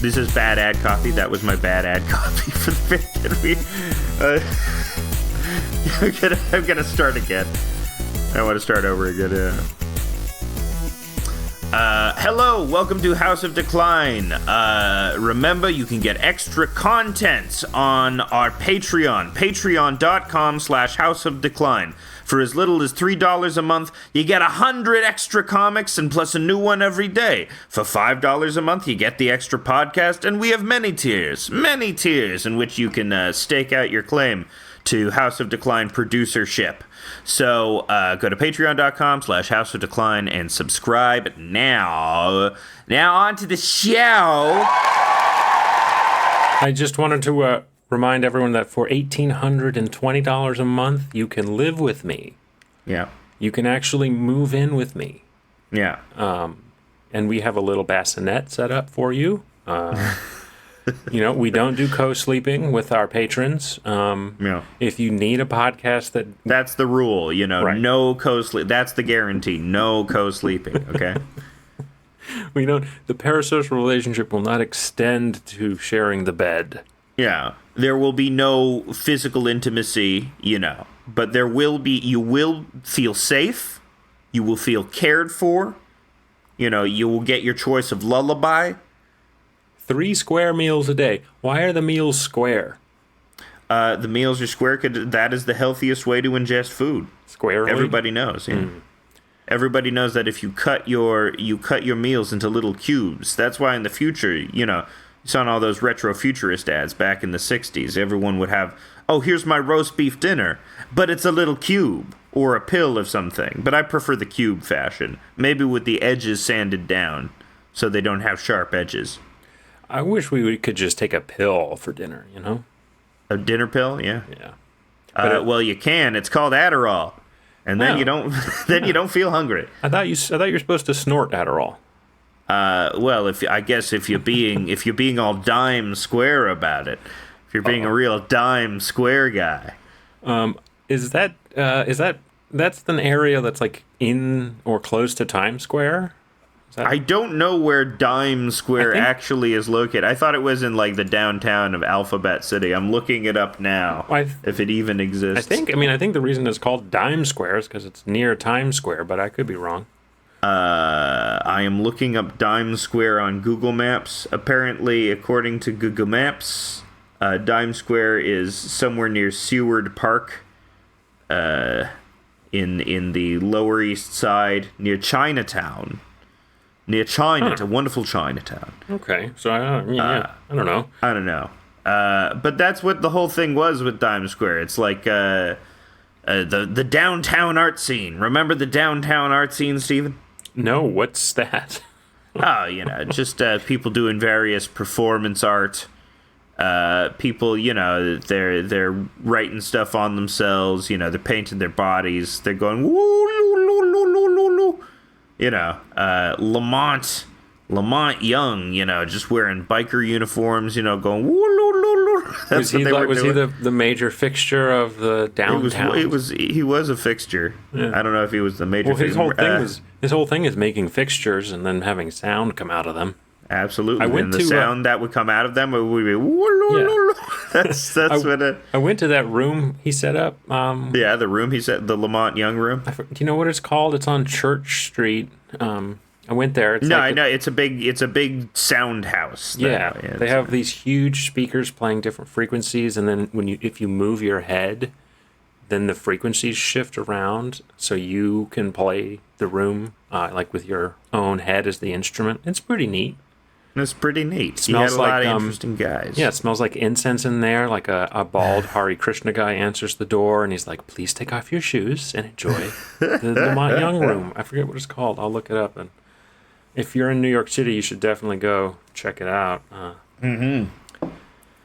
This is bad ad copy. That was my bad ad copy for the bit that we... I'm gonna start again. I want to start over again. Hello, welcome to House of Decline. Remember, you can get extra content on our Patreon, patreon.com/House of Decline. For as little as $3 a month, you get 100 extra comics and plus a new one every day. For $5 a month, you get the extra podcast, and we have many tiers in which you can stake out your claim to House of Decline producership. So go to patreon.com/House of Decline and subscribe now. Now on to the show. I just wanted to remind everyone that for $1,820 a month, you can live with me. Yeah. You can actually move in with me. Yeah. And we have a little bassinet set up for you. We don't do co-sleeping with our patrons. Yeah. If you need a podcast that's the rule, right. No co-sleep. That's the guarantee. No co-sleeping, okay? The parasocial relationship will not extend to sharing the bed. Yeah. There will be no physical intimacy, but you will feel safe. You will feel cared for. You will get your choice of lullaby. 3 square meals a day. Why are the meals square? The meals are square because that is the healthiest way to ingest food. Squarely? Everybody knows. Yeah. Everybody knows that if you cut your meals into little cubes, that's why in the future, you saw in all those retro futurist ads back in the 60s, everyone would have, oh, here's my roast beef dinner, but it's a little cube or a pill of something. But I prefer the cube fashion, maybe with the edges sanded down so they don't have sharp edges. I wish we could just take a pill for dinner, A dinner pill? Yeah. Yeah. Well, you can. It's called Adderall. And then you don't you don't feel hungry. I thought you were supposed to snort Adderall. Well, if you're being all dime square about it, if you're being a real dime square guy, that's an area that's like in or close to Times Square? I don't know where Dime Square actually is located. I thought it was in like the downtown of Alphabet City. I'm looking it up now, if it even exists. I think the reason it's called Dime Square is because it's near Times Square, but I could be wrong. I am looking up Dime Square on Google Maps. Apparently, according to Google Maps, Dime Square is somewhere near Seward Park, in the Lower East Side, near Chinatown. Near China, wonderful Chinatown. Okay, so I don't know. I don't know. But that's what the whole thing was with Dime Square. It's like the downtown art scene. Remember the downtown art scene, Stephen? No, what's that? Just people doing various performance art. People, they're writing stuff on themselves. They're painting their bodies. They're going woo. Lamont Young, just wearing biker uniforms, going woo. Was he the major fixture of the downtown? He was a fixture. Yeah. I don't know if he was the major fixture. His whole thing is making fixtures and then having sound come out of them. Absolutely. And the sound that would come out of them would be woo. That's what it... I went to that room he set up. The room he set, the Lamont Young room. Do you know what it's called? It's on Church Street. I went there. I know. It's a big sound house. They have these huge speakers playing different frequencies, and then if you move your head, then the frequencies shift around, so you can play the room like with your own head as the instrument. It's pretty neat. It's pretty neat. Smells like a lot of interesting guys. Yeah, it smells like incense in there. Like a bald Hare Krishna guy answers the door, and he's like, "Please take off your shoes and enjoy the Lamont Young room." I forget what it's called. I'll look it up. And if you're in New York City, you should definitely go check it out.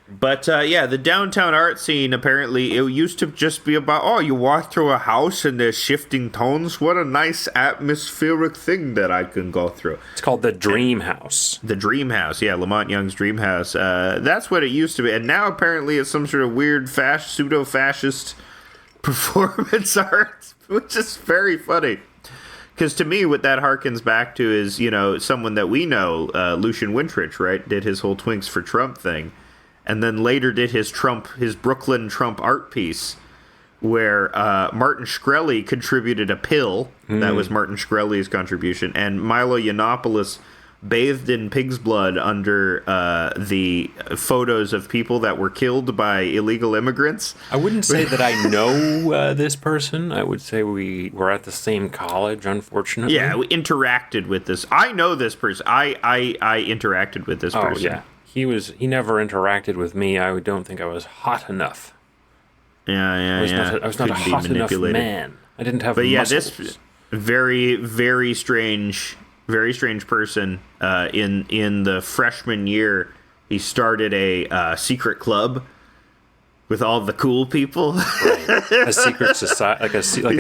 But, the downtown art scene, apparently, it used to just be about, you walk through a house and there's shifting tones. What a nice atmospheric thing that I can go through. It's called the Dream House. The Dream House, Lamont Young's Dream House. That's what it used to be. And now, apparently, it's some sort of weird pseudo-fascist performance art, which is very funny. Because to me, what that harkens back to is, someone that we know, Lucian Wintrich, right, did his whole Twinks for Trump thing, and then later did his Brooklyn Trump art piece, where Martin Shkreli contributed a pill. That was Martin Shkreli's contribution, and Milo Yiannopoulos bathed in pig's blood under the photos of people that were killed by illegal immigrants. I wouldn't say that I know this person. I would say we were at the same college, unfortunately. Yeah, we interacted with this. I know this person. I interacted with this person. Oh, yeah. He never interacted with me. I don't think I was hot enough. Yeah. I was not a hot enough man. I didn't have muscles. This very, very strange person. In the freshman year, he started a secret club with all the cool people. Right. A secret society, like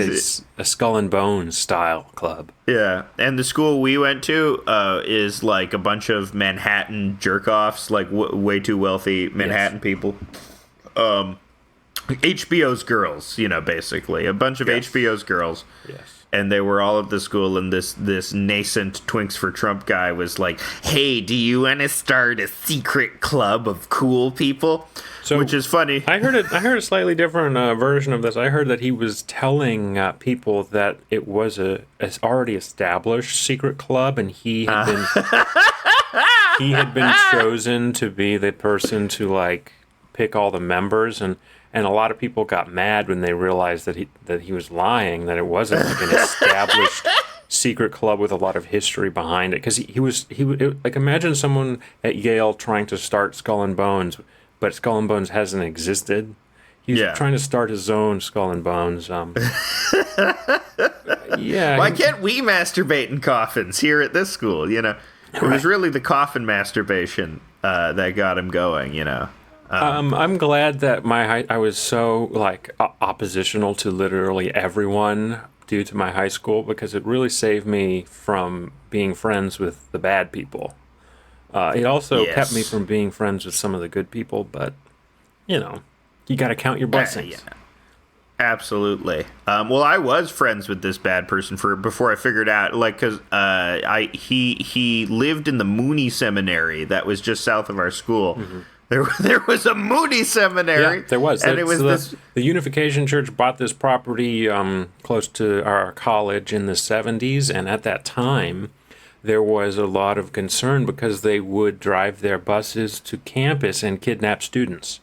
a Skull and Bones style club. Yeah, and the school we went to is like a bunch of Manhattan jerk-offs, like way too wealthy Manhattan people. HBO's girls, basically. A bunch of HBO's girls. Yes. And they were all at the school, and this nascent Twinks for Trump guy was like, hey, do you want to start a secret club of cool people? So, which is funny. I heard a slightly different version of this. I heard that he was telling people that it was a already established secret club, and he had been chosen to be the person to like pick all the members, and a lot of people got mad when they realized that he was lying, that it wasn't like an established secret club with a lot of history behind it. Because he would like, imagine someone at Yale trying to start Skull and Bones, but Skull and Bones hasn't existed. He's trying to start his own Skull and Bones. Why can't we masturbate in coffins here at this school? It was really the coffin masturbation that got him going. I'm glad that I was so like oppositional to literally everyone due to my high school, because it really saved me from being friends with the bad people. It also kept me from being friends with some of the good people, but you got to count your blessings. Yeah. Absolutely. Well, I was friends with this bad person before I figured out, like, because he lived in the Mooney Seminary that was just south of our school. Mm-hmm. There was a Mooney Seminary. Yeah, there was. And it was the Unification Church bought this property close to our college in the 70s, and at that time, there was a lot of concern because they would drive their buses to campus and kidnap students.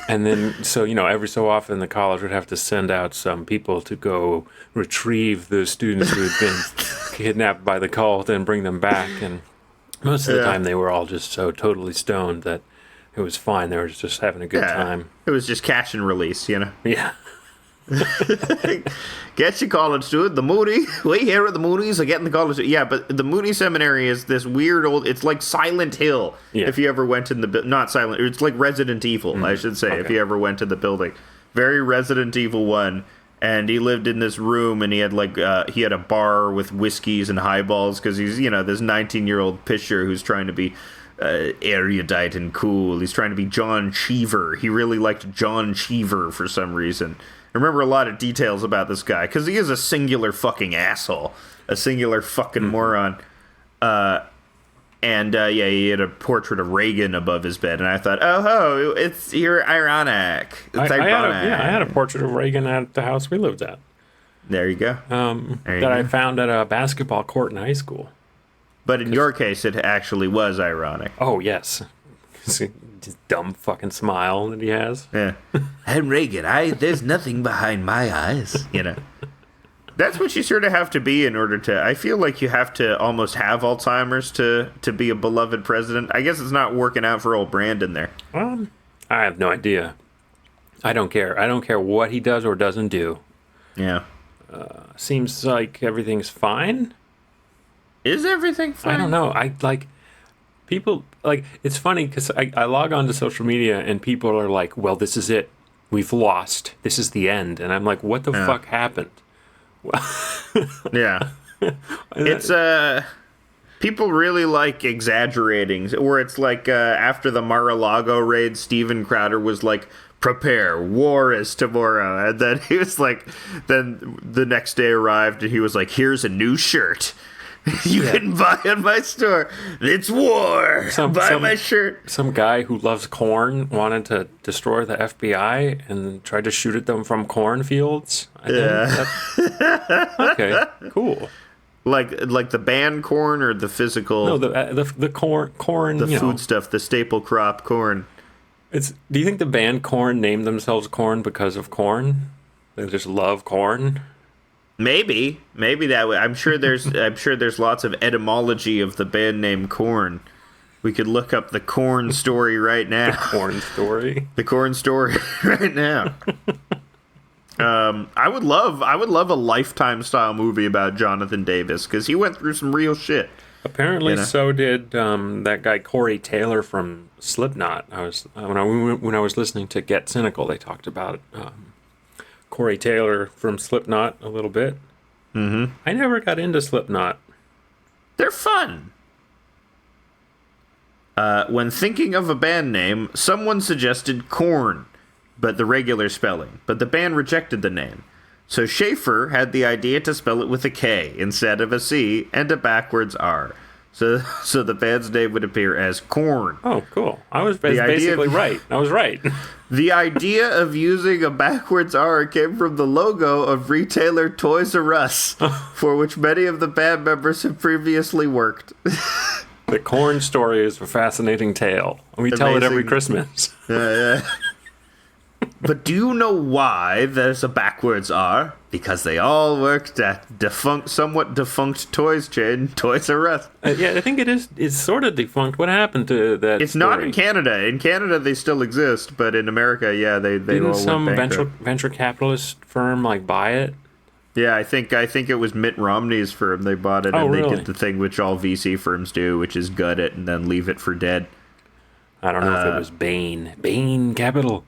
And then, so, every so often the college would have to send out some people to go retrieve the students who had been kidnapped by the cult and bring them back, and most of the time, they were all just so totally stoned that it was fine. They were just having a good time. It was just catch and release, Yeah. Get your college student, the Mooney. We here at the Moonies are getting the college. Yeah, but the Mooney Seminary is this weird old. It's like Silent Hill. Yeah. If you ever went in not Silent. It's like Resident Evil, I should say. Okay. If you ever went to the building, very Resident Evil 1. And he lived in this room, and he had he had a bar with whiskeys and highballs, because he's this 19-year-old pisher who's trying to be erudite and cool. He's trying to be John Cheever. He really liked John Cheever for some reason. I remember a lot of details about this guy, because he is a singular fucking asshole, a singular fucking moron. And he had a portrait of Reagan above his bed, and I thought, you're ironic. It's ironic. I had a portrait of Reagan at the house we lived at. There you go. I found at a basketball court in high school. But in your case, it actually was ironic. Oh, yes. This dumb fucking smile that he has. Yeah. I'm Reagan. There's nothing behind my eyes, That's what you sort of have to be in order to... I feel like you have to almost have Alzheimer's to be a beloved president. I guess it's not working out for old Brandon there. I have no idea. I don't care. I don't care what he does or doesn't do. Yeah. Seems like everything's fine. Is everything fine? I don't know. People... it's funny because I log on to social media and people are like, well, this is it. We've lost. This is the end. And I'm like, what the fuck happened? Yeah. It's people really like exaggerating, or it's like after the Mar-a-Lago raid, Steven Crowder was like prepare, war is tomorrow. And then he was like, then the next day arrived and he was like, here's a new shirt. You can buy in my store. It's war. Buy my shirt. Some guy who loves corn wanted to destroy the FBI and tried to shoot at them from cornfields. Okay, cool. Like the band corn or the physical? No, the corn. The food stuff, the staple crop corn. Do you think the band Korn named themselves Korn because of corn? They just love corn. Maybe that way. I'm sure there's lots of etymology of the band name Korn. We could look up the Korn story right now. The Korn story. The Korn story right now. I would love a Lifetime style movie about Jonathan Davis because he went through some real shit. Apparently, so did that guy Corey Taylor from Slipknot. When I was listening to Get Cynical, they talked about Corey Taylor from Slipknot a little bit. Mm-hmm. I never got into Slipknot. They're fun. When thinking of a band name, someone suggested Korn, but the regular spelling. But the band rejected the name. So Schaefer had the idea to spell it with a K instead of a C and a backwards R. So the band's name would appear as Korn. Oh, cool. I was basically right. I was right. The idea of using a backwards R came from the logo of retailer Toys R Us, for which many of the band members have previously worked. The Korn story is a fascinating tale. We tell it every Christmas. Yeah. But do you know why there's a backwards R? Because they all worked at somewhat defunct toys chain, Toys R Us. Yeah, I think it's sort of defunct. What happened to that? It's story? Not in Canada. In Canada, they still exist, but in America, yeah, they didn't all some went bankrupt. venture capitalist firm buy it? Yeah, I think it was Mitt Romney's firm. They bought it, and really? They did the thing which all VC firms do, which is gut it and then leave it for dead. I don't know if it was Bain Capital.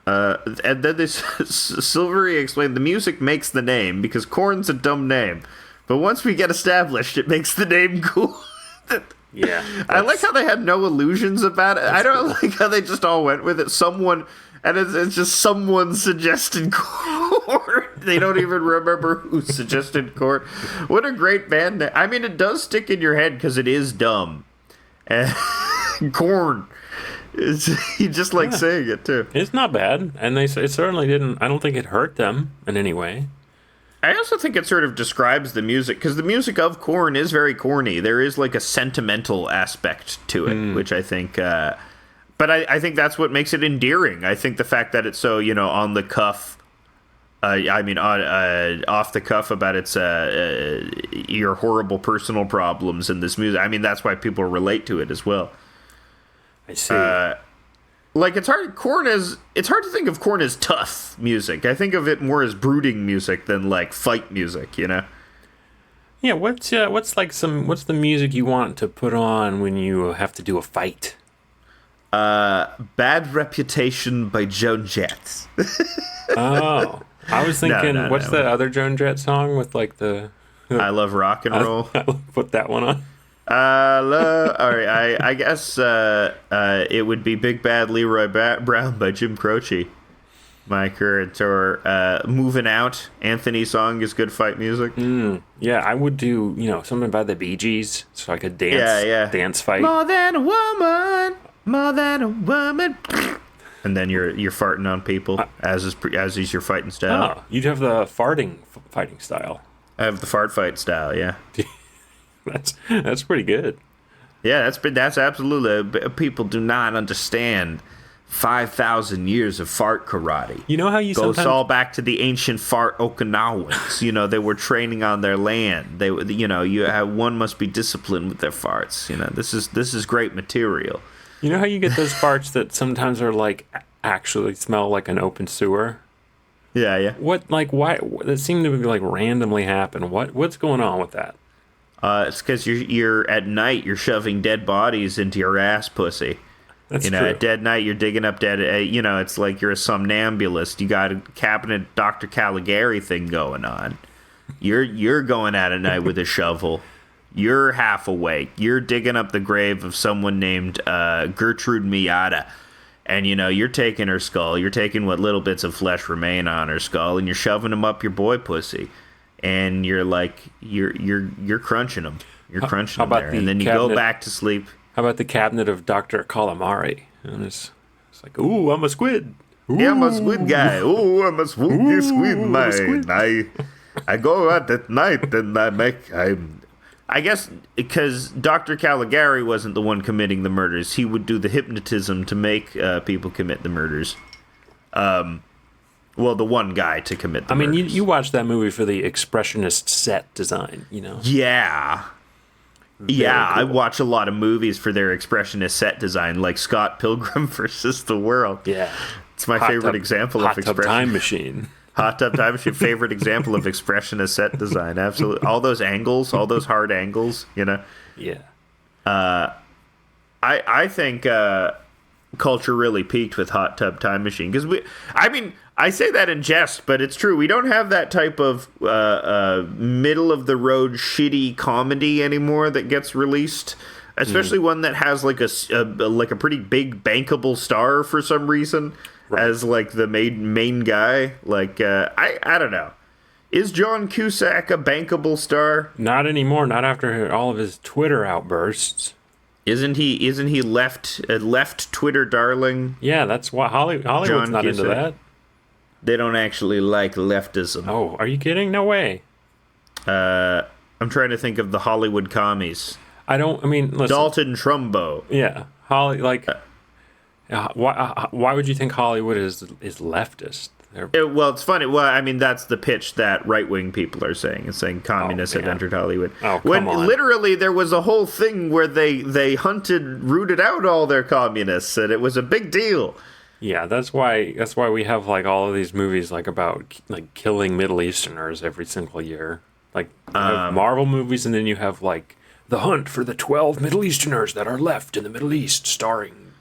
And then Silvery explained the music makes the name because Korn's a dumb name, but once we get established, it makes the name cool. Yeah, I like how they had no illusions about it. I don't like how they just all went with it. It's just someone suggested Korn. They don't even remember who suggested Korn. What a great band name. I mean, it does stick in your head because it is dumb. Korn. You just like saying it too. It's not bad, and it certainly didn't. I don't think it hurt them in any way. I also think it sort of describes the music because the music of Korn is very corny. There is like a sentimental aspect to it, which I think. But I think that's what makes it endearing. I think the fact that it's so on the cuff. Off the cuff about its your horrible personal problems in this music. I mean, that's why people relate to it as well. I see. It's hard. It's hard to think of Korn as tough music. I think of it more as brooding music than fight music. Yeah. What's the music you want to put on when you have to do a fight? Bad Reputation by Joan Jett. Oh, I was thinking, what's that other Joan Jett song with the? I Love Rock and Roll. I'll put that one on. All right, I guess it would be Big Bad Leroy Brown by Jim Croce. My current or Moving Out. Anthony's song is good fight music. Yeah, I would do something by the Bee Gees so I could dance. Yeah. Dance fight. More than a woman. And then you're farting on people as is your fighting style. Oh, you'd have the fighting style. I have the fart fight style. Yeah. That's pretty good. Yeah, that's absolutely. People do not understand 5,000 years of fart karate. You know how you goes all back to the ancient fart Okinawans. They were training on their land. One must be disciplined with their farts. This is great material. You know how you get those farts that sometimes are actually smell like an open sewer? Yeah. What why that seemed to be randomly happen? What's going on with that? It's because you're at night. You're shoving dead bodies into your ass pussy. That's true. At dead night, you're digging up dead. It's like you're a somnambulist. You got a cabinet Dr. Caligari thing going on. You're going out at night with a shovel. You're half awake. You're digging up the grave of someone named Gertrude Miata. And, you're taking her skull. You're taking what little bits of flesh remain on her skull, and you're shoving them up your boy pussy. And you're like, you're crunching them. You're crunching them there. And then you go back to sleep. How about the cabinet of Dr. Calamari? And it's like, ooh, I'm a squid. Ooh. Yeah, I'm a squid guy. Ooh, I'm a spooky squid man. I go out at night and I guess because Dr. Caligari wasn't the one committing the murders, he would do the hypnotism to make people commit the murders. Well, the one guy to commit the murders. I mean, you watched that movie for the expressionist set design, Yeah. Very cool. I watch a lot of movies for their expressionist set design, like Scott Pilgrim versus the World. Yeah. It's my favorite example of expression. Hot Tub Time Machine. Hot Tub Time Machine, favorite example of expressionist set design. Absolutely. All those angles, all those hard angles, Yeah. I think culture really peaked with Hot Tub Time Machine because I say that in jest, but it's true. We don't have that type of middle of the road shitty comedy anymore that gets released, especially one that has like a pretty big bankable star for some reason as like the main guy. Like I don't know. Is John Cusack a bankable star? Not anymore. Not after all of his Twitter outbursts. Isn't he left Twitter darling? Yeah, that's why Hollywood's John not Cusack. into that. They don't actually like leftism. Oh, are you kidding? No way. I'm trying to think of the Hollywood commies. Listen. Dalton Trumbo. Yeah, why would you think Hollywood is leftist? It's funny. Well, I mean, that's the pitch that right-wing people are saying. It's saying communists have entered Hollywood. Oh, when come on. Literally there was a whole thing where they rooted out all their communists, and it was a big deal. Yeah, that's why we have like all of these movies like about like killing Middle Easterners every single year. Like you have Marvel movies, and then you have like The Hunt for the 12 Middle Easterners that are left in the Middle East, starring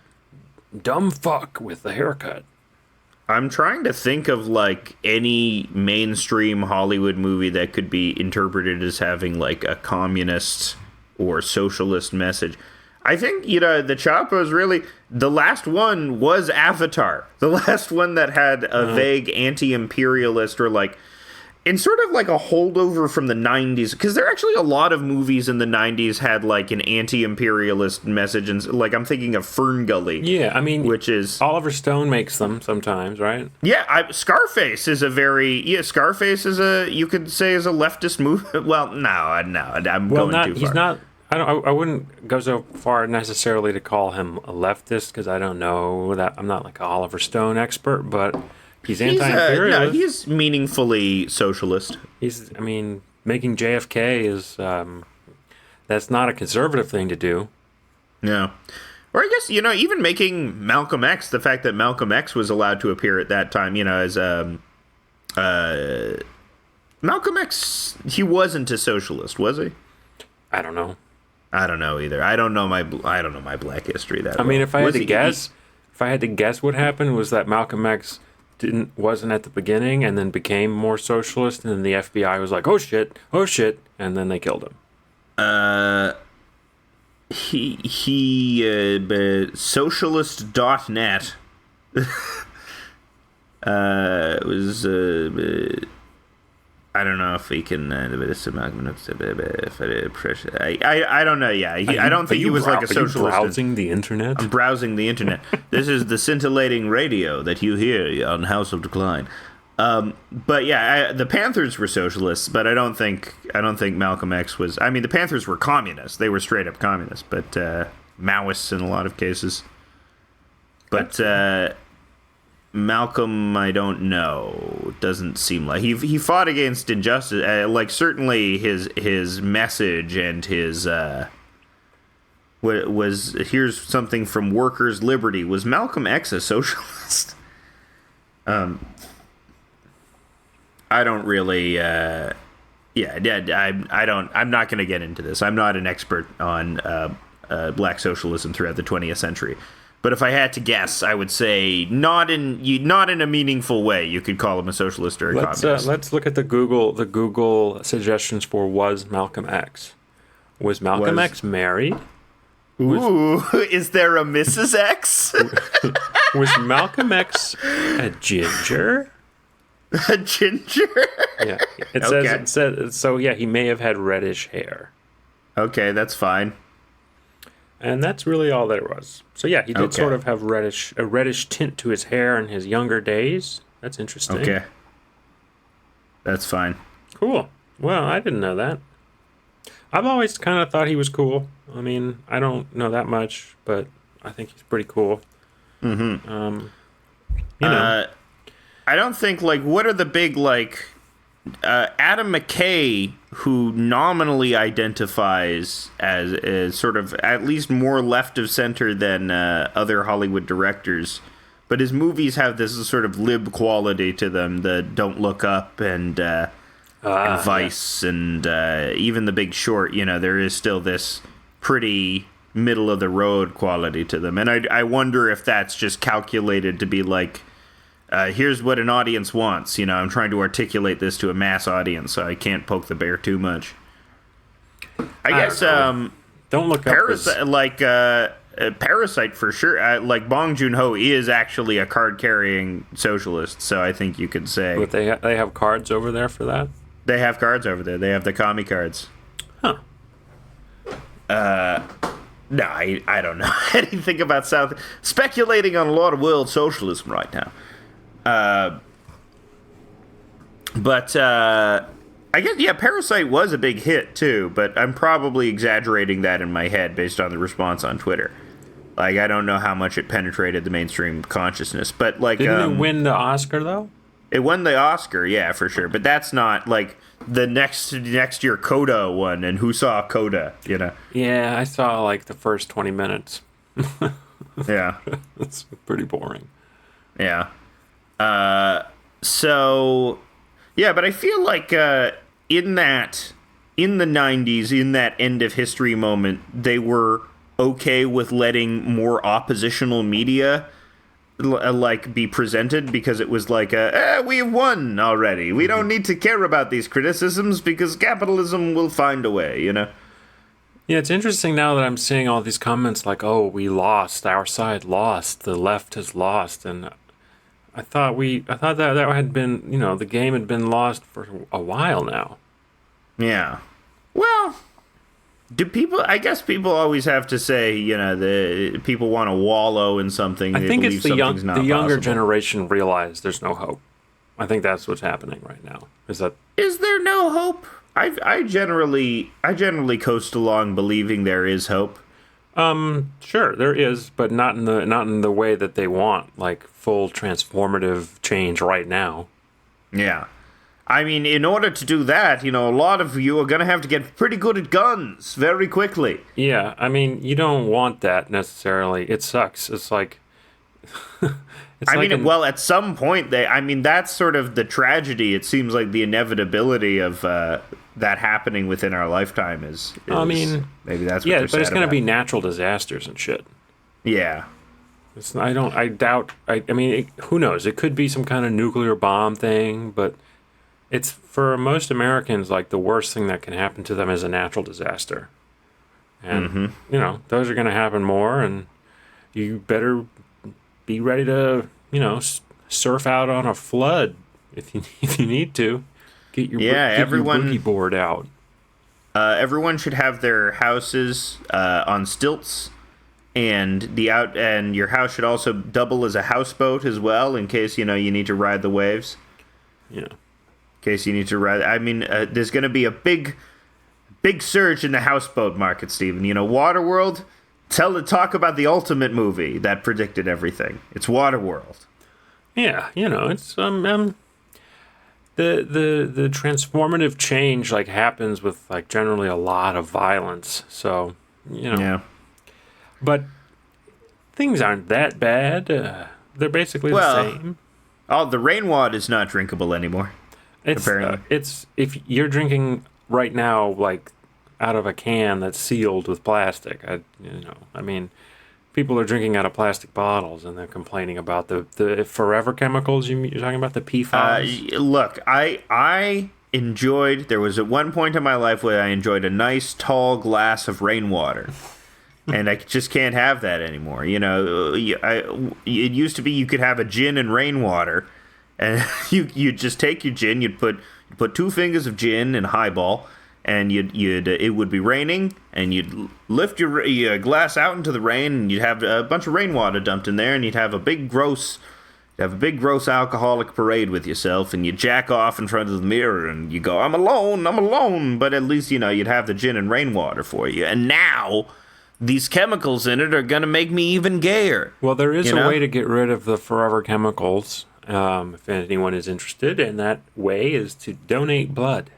dumb fuck with the haircut. I'm trying to think of like any mainstream Hollywood movie that could be interpreted as having like a communist or socialist message. I think, the Chapo's really... The last one was Avatar. The last one that had a vague anti-imperialist or like... In sort of like a holdover from the 90s. Because there are actually a lot of movies in the 90s had like an anti-imperialist message. And like I'm thinking of Fern Gully. Yeah, I mean... Which is... Oliver Stone makes them sometimes, right? Yeah, Scarface is a very... Yeah, Scarface is you could say is a leftist movie. Well, no, I'm going too far. He's not... I wouldn't go so far necessarily to call him a leftist because I don't know that I'm not like an Oliver Stone expert, but he's anti-imperialist. No, he's meaningfully socialist. Making JFK is that's not a conservative thing to do. Yeah, or I guess even making Malcolm X. The fact that Malcolm X was allowed to appear at that time, as Malcolm X, he wasn't a socialist, was he? I don't know. I don't know either. I don't know my Black history that. If I had to guess, what happened was that Malcolm X wasn't at the beginning, and then became more socialist, and then the FBI was like, "Oh shit," and then they killed him. Socialist.net was. I don't know if he can. I don't know. Yeah, I don't think he was like a socialist. Are you browsing the internet? I'm browsing the internet. This is the scintillating radio that you hear on House of Decline. But yeah, the Panthers were socialists, but I don't think Malcolm X was. I mean, the Panthers were communists. They were straight up communists, but Maoists in a lot of cases. But Malcolm, I don't know. Doesn't seem like he fought against injustice. Like certainly his message and his was here's something from Workers' Liberty. Was Malcolm X a socialist? I don't really. I don't. I'm not going to get into this. I'm not an expert on black socialism throughout the 20th century. But if I had to guess, I would say not in a meaningful way. You could call him a socialist or a communist. Let's look at the Google suggestions for was Malcolm X. Was Malcolm X married? Ooh, is there a Mrs. X? Was Malcolm X a ginger? A ginger? Yeah. It says so. Yeah, he may have had reddish hair. Okay, that's fine. And that's really all there was. So yeah, he did sort of have a reddish tint to his hair in his younger days. That's interesting. Okay. That's fine. Cool. Well, I didn't know that. I've always kind of thought he was cool. I mean, I don't know that much, but I think he's pretty cool. Mm-hmm. I don't think, like, what are the big, like, Adam McKay, who nominally identifies as sort of at least more left of center than other Hollywood directors, but his movies have this sort of lib quality to them, the Don't Look Up and Vice and even The Big Short. You know, there is still this pretty middle of the road quality to them, and I wonder if that's just calculated to be like, here's what an audience wants. You know, I'm trying to articulate this to a mass audience, so I can't poke the bear too much. I guess Don't Look Up. Parasite for sure. Like Bong Joon-ho is actually a card-carrying socialist, so I think you could say. But they have cards over there for that? They have cards over there. They have the commie cards. Huh. No, I don't know anything about speculating on a lot of world socialism right now. But I guess, yeah, Parasite was a big hit too, but I'm probably exaggerating that in my head based on the response on Twitter. Like, I don't know how much it penetrated the mainstream consciousness, but like, didn't it win the Oscar though? It won the Oscar, yeah, for sure. But that's not like the next year Coda won, and who saw Coda? You know? Yeah, I saw like the first 20 minutes. Yeah, it's pretty boring. Yeah. So, yeah, but I feel like in the 90s, in that end of history moment, they were okay with letting more oppositional media like be presented, because it was like we've won already. We don't need to care about these criticisms because capitalism will find a way, you know? Yeah, it's interesting now that I'm seeing all these comments like, oh, we lost, our side lost, the left has lost, and I thought that had been, you know, the game had been lost for a while now. Yeah. Well, I guess people always have to say, you know, the people want to wallow in something. I think it's the younger possible. generation realize there's no hope. I think that's what's happening right now. Is there no hope? I generally coast along believing there is hope. Sure, there is, but not in the way that they want, like full transformative change right now. Yeah. I mean, in order to do that, you know, a lot of you are going to have to get pretty good at guns very quickly. Yeah, I mean, you don't want that necessarily. It sucks. It's like... well, at some point, that's sort of the tragedy. It seems like the inevitability of that happening within our lifetime is maybe that's what but it's going to be natural disasters and shit. Yeah. Who knows? It could be some kind of nuclear bomb thing, but it's, for most Americans, like the worst thing that can happen to them is a natural disaster. And, you know, those are going to happen more, and you better be ready to, you know, surf out on a flood if you need to. Get your boogie board out. Everyone should have their houses on stilts, and your house should also double as a houseboat as well, in case, you know, you need to ride the waves. Yeah. In case you need to ride. I mean, there's going to be a big surge in the houseboat market, Stephen. You know, Waterworld. Talk about the ultimate movie that predicted everything. It's Waterworld. Yeah, you know, it's the transformative change like happens with like generally a lot of violence. So, you know. Yeah. But things aren't that bad. They're basically the same. Oh, the rainwater is not drinkable anymore. Apparently. It's if you're drinking right now, like out of a can that's sealed with plastic. People are drinking out of plastic bottles, and they're complaining about the forever chemicals. You're talking about the PFAS? Look, I enjoyed. There was at one point in my life where I enjoyed a nice tall glass of rainwater, And I just can't have that anymore. It used to be you could have a gin and rainwater, and you'd just take your gin, you'd put 2 fingers of gin in a highball, and it would be raining, and you'd lift your glass out into the rain, and you'd have a bunch of rainwater dumped in there, and you'd have a big gross alcoholic parade with yourself, and you jack off in front of the mirror, and you go, I'm alone, but at least, you'd have the gin and rainwater for you. And now, these chemicals in it are going to make me even gayer. Well, there is a way to get rid of the forever chemicals, if anyone is interested, and that way is to donate blood.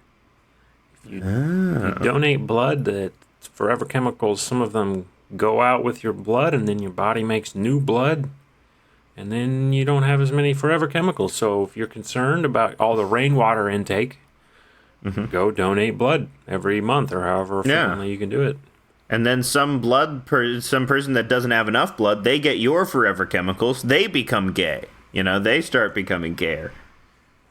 If you donate blood, the forever chemicals, some of them go out with your blood, and then your body makes new blood, and then you don't have as many forever chemicals. So if you're concerned about all the rainwater intake, go donate blood every month or however frequently you can do it. And then some person that doesn't have enough blood, they get your forever chemicals. They become gay. They start becoming gayer.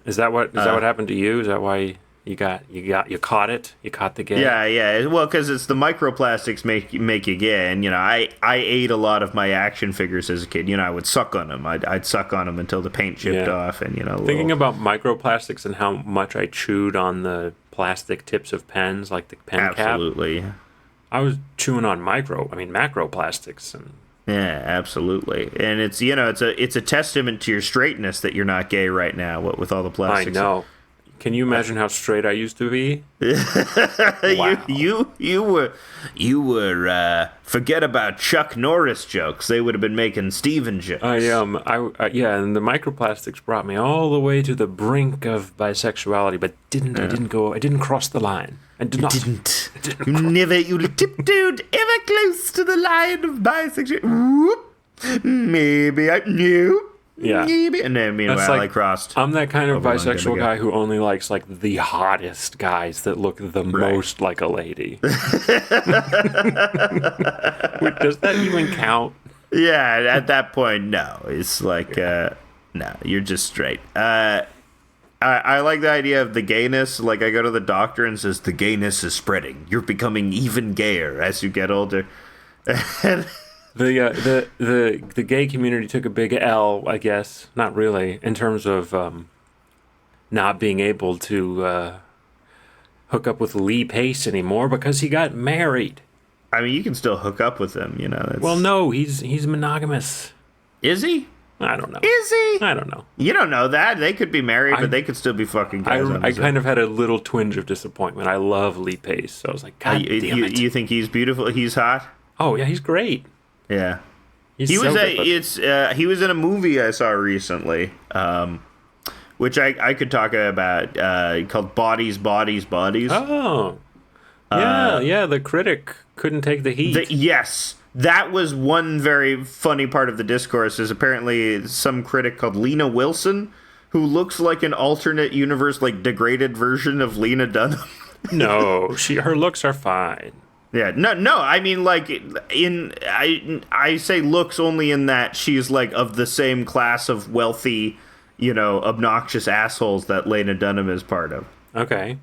Is that what happened to you? Is that why you caught it? You caught the gay? Yeah. Well, because it's the microplastics make you gay. And I ate a lot of my action figures as a kid. I would suck on them. I'd suck on them until the paint chipped off. And thinking about microplastics and how much I chewed on plastic tips of pens, like the pen cap. Absolutely. I was chewing on macroplastics and. Yeah, absolutely. And it's it's a testament to your straightness that you're not gay right now. What with all the plastics. I know. Can you imagine how straight I used to be? Wow. You were forget about Chuck Norris jokes. They would have been making Steven jokes. And the microplastics brought me all the way to the brink of bisexuality, but I didn't cross the line. I did not. You tiptoed ever close to the line of bisexuality. Whoop. Maybe I knew. Yeah. And then meanwhile I crossed. I'm that kind of bisexual guy who only likes the hottest guys that look the most like a lady. Does that even count? Yeah, at that point, no. It's no, you're just straight. I like the idea of the gayness. I go to the doctor and says the gayness is spreading. You're becoming even gayer as you get older. The gay community took a big L, I guess. Not really, in terms of not being able to hook up with Lee Pace anymore because he got married. I mean, you can still hook up with him, Well, no, he's monogamous. Is he? I don't know. Is he? I don't know. You don't know that. They could be married, but they could still be fucking guys. I kind of had a little twinge of disappointment. I love Lee Pace, so I was like, God damn it. You think he's beautiful? He's hot? Oh, yeah, he's great. Yeah. He was in a movie I saw recently, which I could talk about, called Bodies, Bodies, Bodies. Oh. Yeah, the critic couldn't take the heat. Yes. That was one very funny part of the discourse, is apparently some critic called Lena Wilson, who looks like an alternate universe, degraded version of Lena Dunham. No, her looks are fine. Yeah, no, I mean, I say looks only in that she's, of the same class of wealthy, obnoxious assholes that Lena Dunham is part of. Okay.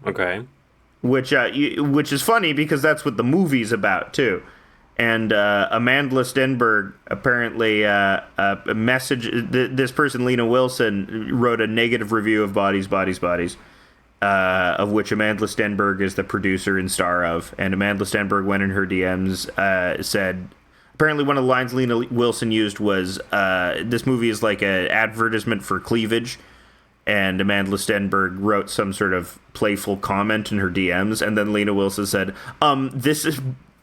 Which is funny, because that's what the movie's about, too. And Amanda Stenberg apparently this person, Lena Wilson, wrote a negative review of Bodies, Bodies, Bodies, of which Amanda Stenberg is the producer and star of. And Amanda Stenberg went in her DMs, said, apparently one of the lines Lena Wilson used was, this movie is like an advertisement for cleavage. And Amanda Stenberg wrote some sort of playful comment in her DMs. And then Lena Wilson said, this is...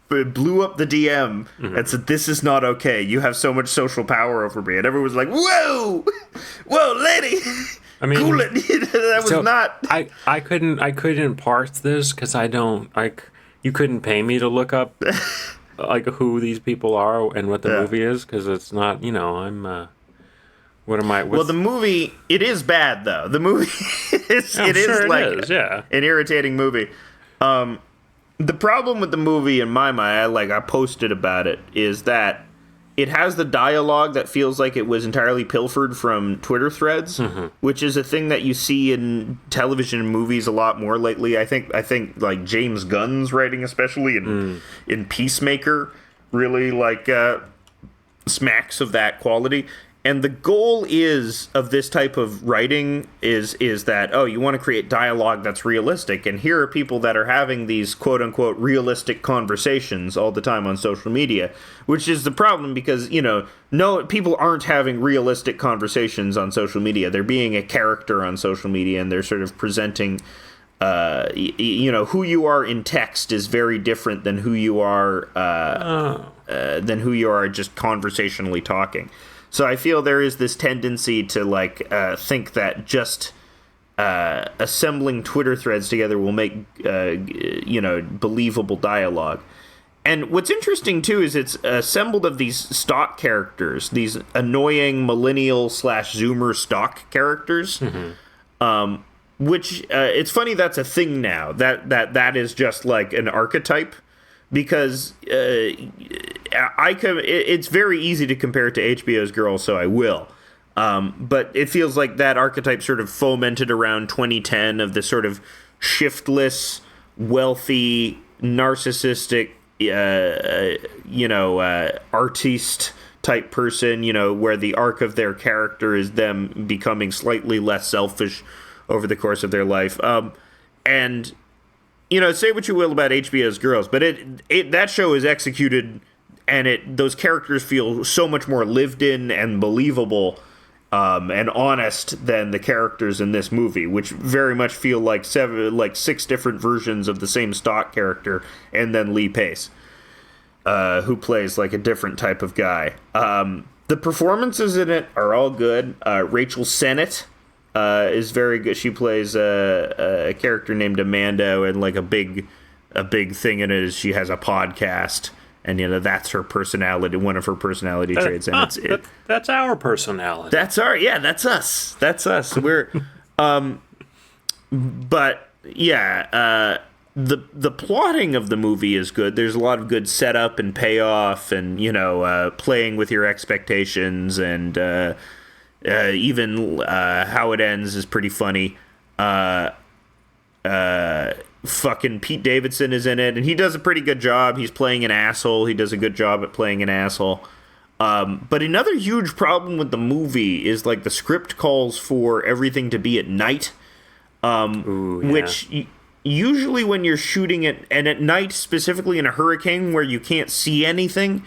blew up the DM and said, "This is not okay. You have so much social power over me." And everyone was like, "Whoa, lady, I mean, cool it." That was not. I couldn't parse this because I don't like. You couldn't pay me to look up who these people are and what the movie is, because it's not. I'm. What am I? Well, the movie, it is bad though. The movie is an irritating movie. The problem with the movie, in my mind, I posted about it, is that it has the dialogue that feels like it was entirely pilfered from Twitter threads, which is a thing that you see in television and movies a lot more lately. I think James Gunn's writing, especially in Peacemaker, really like smacks of that quality. And the goal is of this type of writing is that, oh, you want to create dialogue that's realistic, and here are people that are having these quote unquote realistic conversations all the time on social media, which is the problem because, no, people aren't having realistic conversations on social media. They're being a character on social media, and they're sort of presenting who you are in text is very different than who you are just conversationally talking. So I feel there is this tendency to think that just assembling Twitter threads together will make believable dialogue. And what's interesting too is it's assembled of these stock characters, these annoying millennial / Zoomer stock characters. Mm-hmm. Which it's funny that's a thing now. That is just like an archetype. Because it's very easy to compare it to HBO's Girls, so I will. But it feels like that archetype sort of fomented around 2010 of this sort of shiftless, wealthy, narcissistic, artiste type person, where the arc of their character is them becoming slightly less selfish over the course of their life. And say what you will about HBO's Girls, but that show is executed, and those characters feel so much more lived in and believable and honest than the characters in this movie, which very much feel like 6 different versions of the same stock character, and then Lee Pace, who plays like a different type of guy. The performances in it are all good. Rachel Sennett is very good. She plays a character named Amanda, and like a big thing in it is she has a podcast, and that's her personality, one of her personality traits. And that's our personality. That's us. That's us. We're, but yeah, the plotting of the movie is good. There's a lot of good setup and payoff, and playing with your expectations, and even how it ends is pretty funny. Fucking Pete Davidson is in it, and he does a pretty good job. He's playing an asshole. He does a good job at playing an asshole. But another huge problem with the movie is the script calls for everything to be at night, which usually when you're shooting it, and at night specifically in a hurricane where you can't see anything.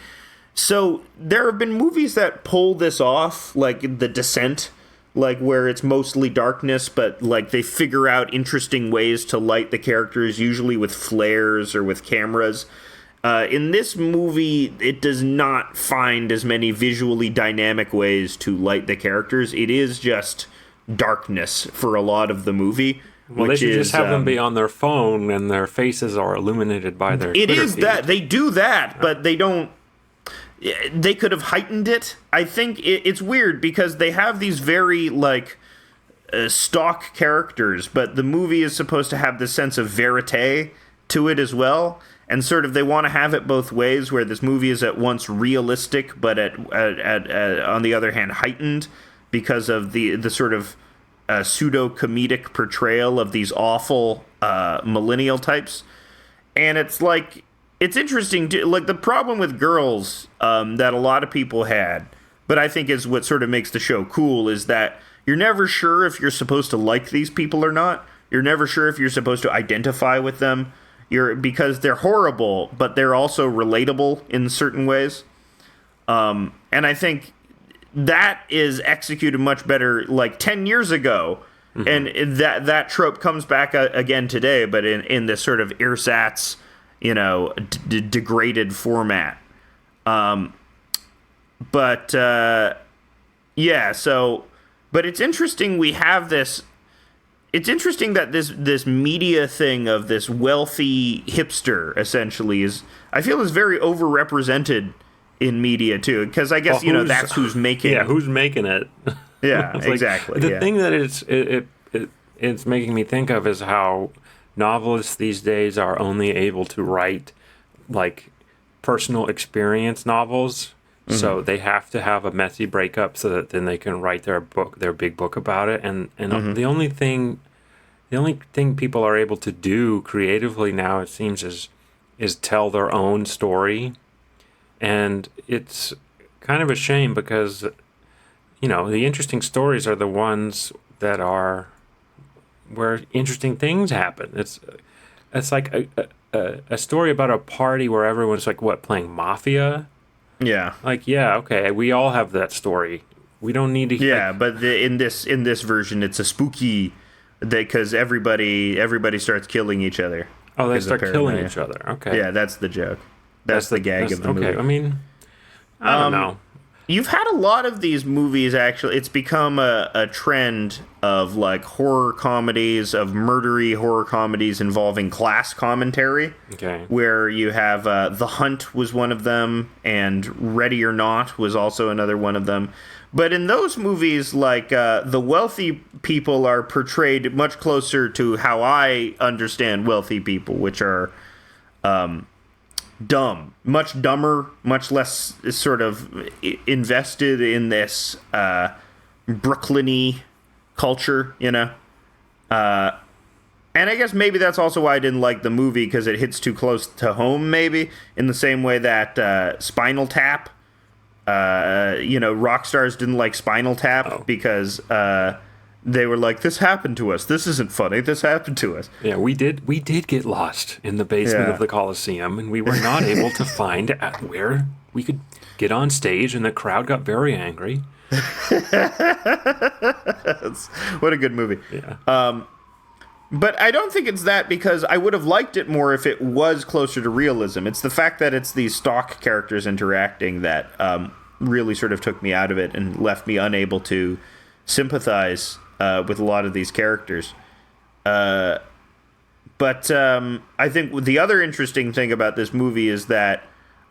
So there have been movies that pull this off, like The Descent, where it's mostly darkness, but they figure out interesting ways to light the characters, usually with flares or with cameras. In this movie, it does not find as many visually dynamic ways to light the characters. It is just darkness for a lot of the movie. Well, they should just have them be on their phone and their faces are illuminated by their Twitter It is feed. that. They do that, but they don't... They could have heightened it. I think it's weird because they have these very stock characters, but the movie is supposed to have this sense of verite to it as well, and sort of they want to have it both ways, where this movie is at once realistic, but on the other hand heightened because of the sort of pseudo comedic portrayal of these awful millennial types, and it's interesting, the problem with Girls that a lot of people had, but I think is what sort of makes the show cool, is that you're never sure if you're supposed to like these people or not. You're never sure if you're supposed to identify with them. Because they're horrible, but they're also relatable in certain ways. And I think that is executed much better 10 years ago. Mm-hmm. And that trope comes back again today, but in this sort of ersatz, degraded format. But it's interesting we have this. It's interesting that this media thing of this wealthy hipster essentially is very overrepresented in media too, because I guess that's who's making. Yeah, who's making it? Yeah, exactly. The thing that it's making me think of is how novelists these days are only able to write personal experience novels. Mm-hmm. So they have to have a messy breakup so that then they can write their big book about it. And mm-hmm. the only thing people are able to do creatively now, it seems, is tell their own story. And it's kind of a shame because, the interesting stories are the ones that are where interesting things happen. It's like a story about a party where everyone's like, what, playing Mafia? Yeah. Like, yeah, okay, we all have that story. We don't need to. Yeah, but in this version, it's a spooky, because everybody starts killing each other. Oh, they because of start killing paranoia. each other. Okay. Yeah, that's the joke. That's the gag of the movie. Okay, I mean, I don't know. You've had a lot of these movies, actually. It's become a trend of, like, horror comedies, of murdery horror comedies involving class commentary. Okay. Where you have The Hunt was one of them, and Ready or Not was also another one of them. But in those movies, like, the wealthy people are portrayed much closer to how I understand wealthy people, which are dumb, much dumber, much less sort of invested in this Brooklyn-y culture, And I guess maybe that's also why I didn't like the movie, because it hits too close to home, maybe, in the same way that Spinal Tap, rock stars didn't like Spinal Tap because they were like, this happened to us. This isn't funny. This happened to us. Yeah, we did get lost in the basement of the Coliseum, and we were not able to find where we could get on stage, and the crowd got very angry. What a good movie. Yeah. But I don't think it's that, because I would have liked it more if it was closer to realism. It's the fact that it's these stock characters interacting that really sort of took me out of it and left me unable to sympathize with a lot of these characters. But I think the other interesting thing about this movie is that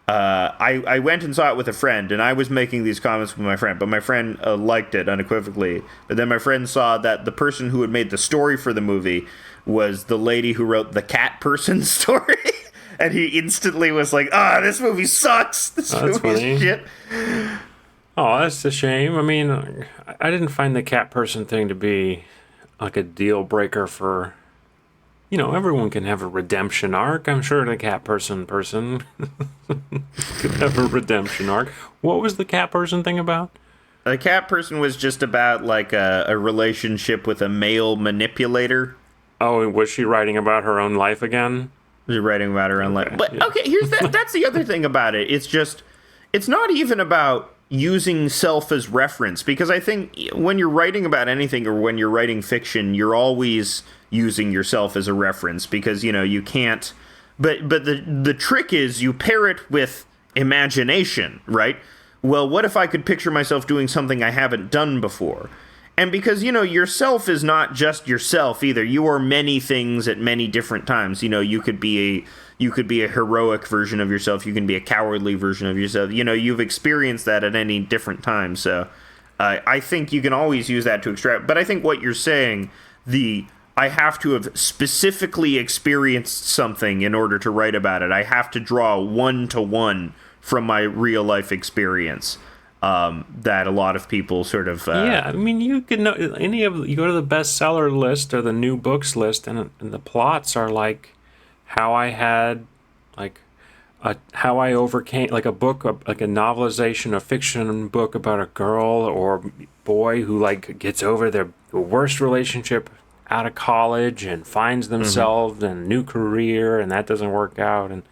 I went and saw it with a friend, and I was making these comments with my friend, but my friend liked it unequivocally. But then my friend saw that the person who had made the story for the movie was the lady who wrote the cat person story, and he instantly was like, this movie sucks! This movie's shit! Oh, that's a shame. I mean, I didn't find the cat person thing to be like a deal breaker for... everyone can have a redemption arc. I'm sure the cat person could have a redemption arc. What was the cat person thing about? The cat person was just about, like, a relationship with a male manipulator. Oh, was she writing about her own life again? She's writing about her own life. But, okay, that's the other thing about it. It's not even about using self as reference, because I think when you're writing about anything, or when you're writing fiction, you're always using yourself as a reference, because you can't, but the trick is you pair it with imagination, right? Well, what if I could picture myself doing something I haven't done before? And because yourself is not just yourself either. You are many things at many different times. You could be a heroic version of yourself. You can be a cowardly version of yourself. You've experienced that at any different time. So I think you can always use that to extract. But I think what you're saying, I have to have specifically experienced something in order to write about it. I have to draw one-to-one from my real-life experience. That a lot of people sort of... I mean, you could know you go to the bestseller list or the new books list, and the plots are like how I had, like, how I overcame, like a book, like a novelization, a fiction book about a girl or boy who, like, gets over their worst relationship out of college and finds themselves in a new career, and that doesn't work out. And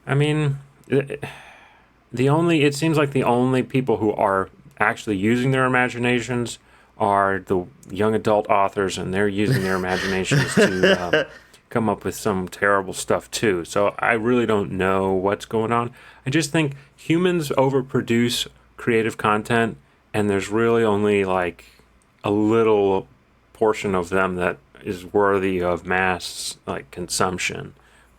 I mean, it seems like the only people who are actually using their imaginations are the young adult authors, and they're using their imaginations to come up with some terrible stuff too. So I really don't know what's going on. I just think humans overproduce creative content, and there's really only like a little portion of them that is worthy of mass like consumption.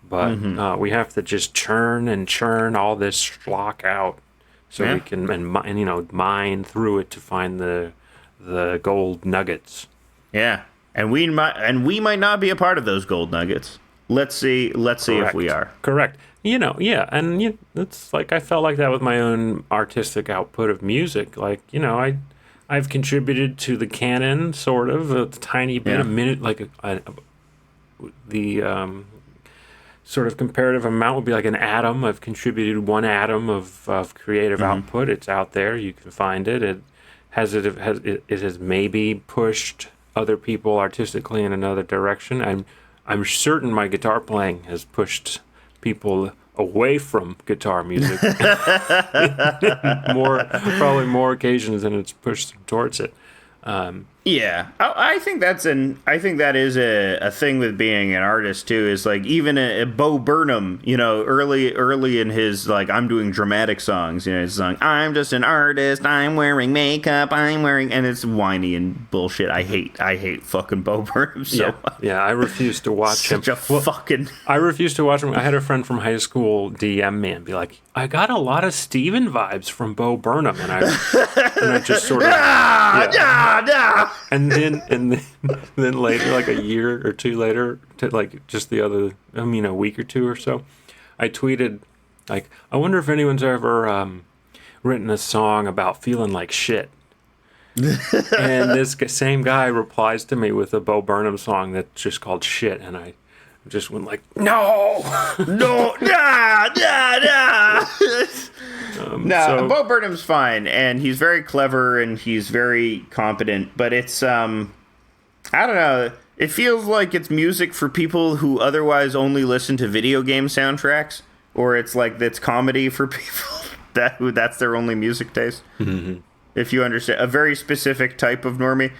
But we have to just churn and churn all this schlock out, so we can mine through it to find the gold nuggets. Yeah, and we might not be a part of those gold nuggets. Let's see if we are. Correct. And it's like I felt like that with my own artistic output of music. Like I've contributed to the canon, sort of a tiny bit, a minute, like sort of comparative amount would be like an atom. I've contributed 1 atom of creative output. It's out there. You can find it. It has maybe pushed other people artistically in another direction. I'm certain my guitar playing has pushed people away from guitar music probably more occasions than it's pushed them towards it. Yeah, I think that is a thing with being an artist too. Is like even a Bo Burnham, early in his like I'm doing dramatic songs. His song I'm just an artist. I'm wearing makeup. and it's whiny and bullshit. I hate fucking Bo Burnham so much. Yeah, I refuse to watch him. I refuse to watch him. I had a friend from high school DM me and be like, I got a lot of Steven vibes from Bo Burnham, and I just sort of And then later, like a year or two later, like just a week or two or so, I tweeted, like, I wonder if anyone's ever written a song about feeling like shit. And this same guy replies to me with a Bo Burnham song that's just called Shit, and I just went like, no, No, Bo Burnham's fine, and he's very clever, and he's very competent, but it's, I don't know, it feels like it's music for people who otherwise only listen to video game soundtracks, or it's like it's comedy for people that's their only music taste. Mm-hmm. If you understand, a very specific type of normie.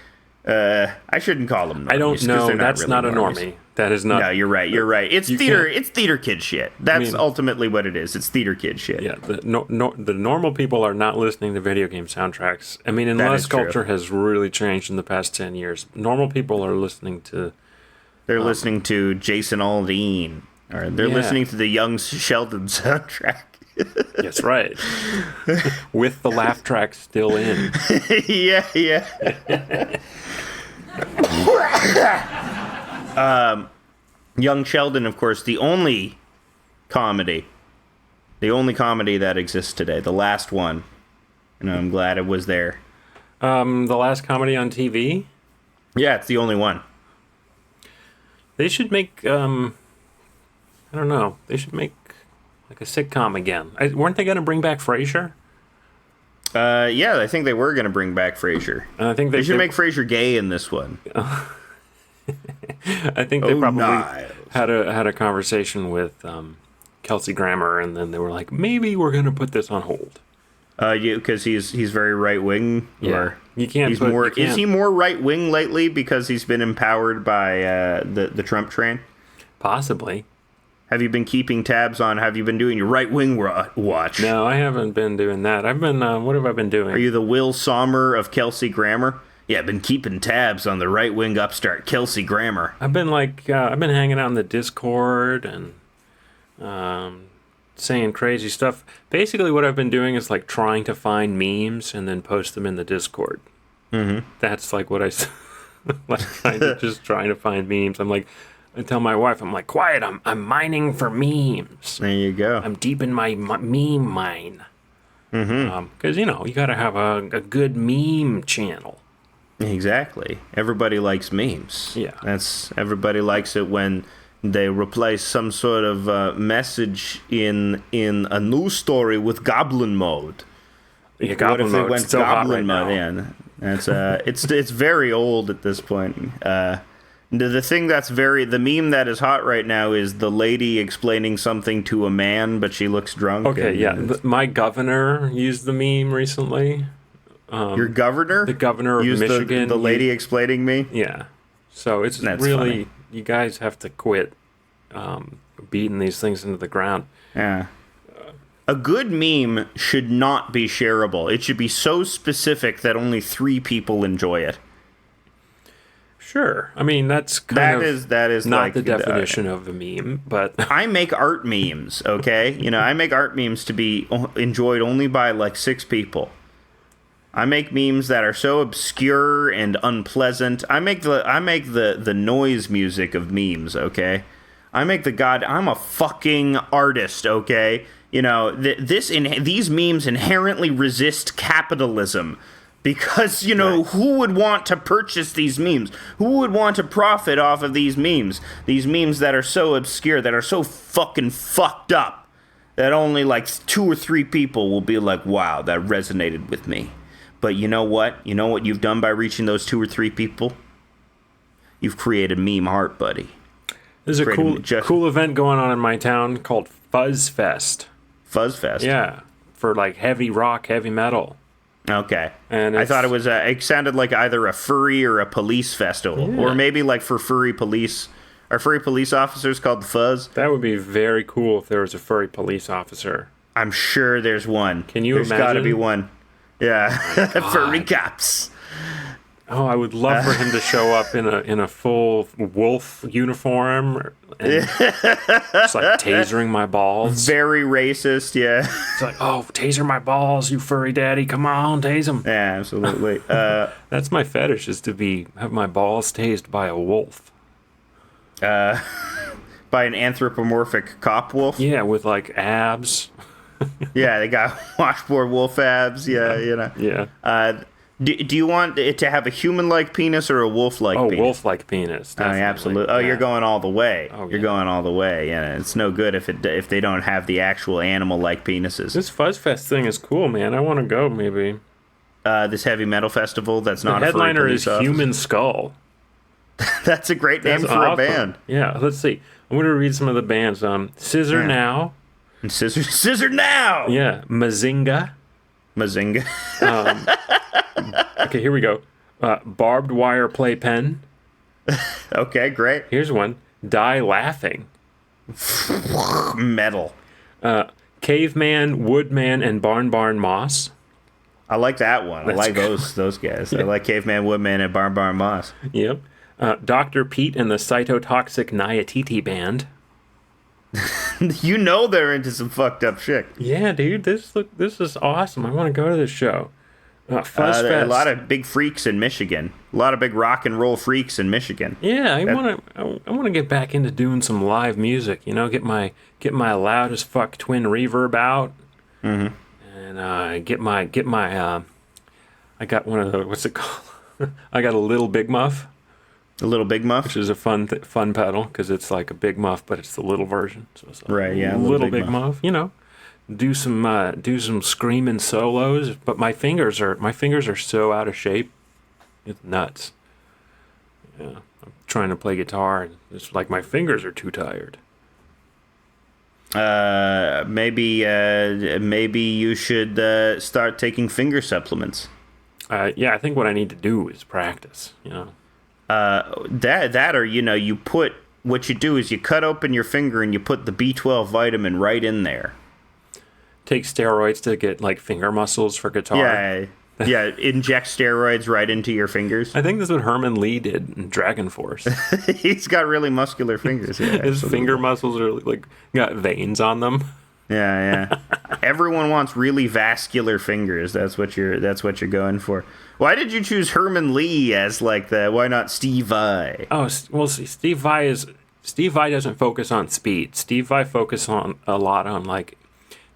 I shouldn't call them normies. I don't know. That's really not a normie. That is not. No, you're right. It's theater. It's theater kid shit. That's ultimately what it is. It's theater kid shit. Yeah. The normal people are not listening to video game soundtracks. I mean, unless culture has really changed in the past 10 years, normal people are listening to. They're listening to Jason Aldean, or they're listening to the Young Sheldon soundtrack. That's right. With the laugh track still in. Yeah. Young Sheldon, of course, the only comedy that exists today, the last one. And I'm glad it was there. The last comedy on TV? Yeah, it's the only one. They should make, I don't know, they should make like a sitcom again. Weren't they going to bring back Frasier? Yeah, I think they were going to bring back Frasier. I think they should make Frasier gay in this one. I think they probably had a conversation with Kelsey Grammer, and then they were like, maybe we're going to put this on hold. Because he's very right wing. Yeah, or you can't. Is he more right wing lately because he's been empowered by the Trump train? Possibly. Have you been keeping tabs on? Have you been doing your right wing watch? No, I haven't been doing that. I've been. What have I been doing? Are you the Will Sommer of Kelsey Grammer? Yeah, I've been keeping tabs on the right wing upstart Kelsey Grammer. I've been hanging out in the Discord and saying crazy stuff. Basically, what I've been doing is like trying to find memes and then post them in the Discord. Mm-hmm. That's like what I like, kind of just trying to find memes. I'm like. I tell my wife, I'm like, quiet, I'm mining for memes. There you go. I'm deep in my meme mine. Mm-hmm. Because, you got to have a good meme channel. Exactly. Everybody likes memes. Yeah. Everybody likes it when they replace some sort of message in a news story with goblin mode. Yeah, goblin mode. Went so goblin mode? Yeah. That's it's very old at this point. The meme that is hot right now is the lady explaining something to a man, but she looks drunk. Okay, yeah. My governor used the meme recently. Your governor? The governor of Michigan. The lady explaining me? Yeah. So it's really, funny. You guys have to quit beating these things into the ground. Yeah. A good meme should not be shareable. It should be so specific that only 3 people enjoy it. Sure. I mean, that is not like the definition of a meme, but I make art memes, okay? I make art memes to be enjoyed only by like 6 people. I make memes that are so obscure and unpleasant. I make the noise music of memes, okay? I'm a fucking artist, okay? These memes inherently resist capitalism. Because, who would want to purchase these memes? Who would want to profit off of these memes? These memes that are so obscure, that are so fucking fucked up, that only like 2 or 3 people will be like, wow, that resonated with me. But you know what? You know what you've done by reaching those 2 or 3 people? You've created meme heart, buddy. There's a cool event going on in my town called Fuzzfest. Fuzzfest? Yeah, for like heavy rock, heavy metal. Okay. And I thought it sounded like either a furry or a police festival. Or maybe like for furry police. Are furry police officers called the Fuzz? That would be very cool if there was a furry police officer. I'm sure there's one. Can you imagine? There's got to be one. Yeah. Oh furry cops. Oh, I would love for him to show up in a full wolf uniform and just like tasering my balls. Very racist, yeah. It's like, oh, taser my balls, you furry daddy! Come on, tase them. Yeah, absolutely. That's my fetish, is to have my balls tased by a wolf. By an anthropomorphic cop wolf. Yeah, with like abs. Yeah, they got washboard wolf abs. Yeah. Yeah. Do you want it to have a human-like penis or a wolf-like penis? Oh, wolf-like penis. Definitely. Absolutely. Oh, yeah. You're going all the way. Oh, You're going all the way. Yeah, it's no good if they don't have the actual animal-like penises. This Fuzzfest thing is cool, man. I want to go, maybe. This heavy metal festival that's not a furry headliner police is officer. Human Skull. That's a great name for a band. Yeah, let's see. I'm going to read some of the bands. Scissor Now. And Scissor Now! Yeah, Mazinga. Okay, here we go. Barbed Wire Playpen. Okay, great. Here's one. Die Laughing. Metal. Caveman, Woodman, and Barn Moss. I like that one. I like those guys. Yeah. I like Caveman, Woodman, and Barn Moss. Yep. Dr. Pete and the Cytotoxic Nyatiti Band. You know they're into some fucked up shit. Yeah, dude. This is awesome. I want to go to this show. Fuzzfest. A lot of big freaks in Michigan. A lot of big rock and roll freaks in Michigan. Yeah, I want to get back into doing some live music. Get my loud as fuck twin reverb out. Mm-hmm. And get my I got one of the, what's it called? I got a Little Big Muff. A Little Big Muff, which is a fun pedal because it's like a big muff, but it's the little version. So it's right, yeah, little big muff. Do some screaming solos, but my fingers are so out of shape. It's nuts. Yeah, I'm trying to play guitar, and it's like my fingers are too tired. Maybe you should start taking finger supplements. Yeah, I think what I need to do is practice. That or you put, what you do is you cut open your finger and you put the B12 vitamin right in there. Take steroids to get like finger muscles for guitar. Yeah, inject steroids right into your fingers. I think that's what Herman Lee did in Dragon Force. He's got really muscular fingers. Yeah, his finger muscles are like got veins on them. Yeah. Everyone wants really vascular fingers. That's what you're going for. Why did you choose Herman Lee as like why not Steve Vai? Oh, well, see, Steve Vai doesn't focus on speed. Steve Vai focuses a lot on like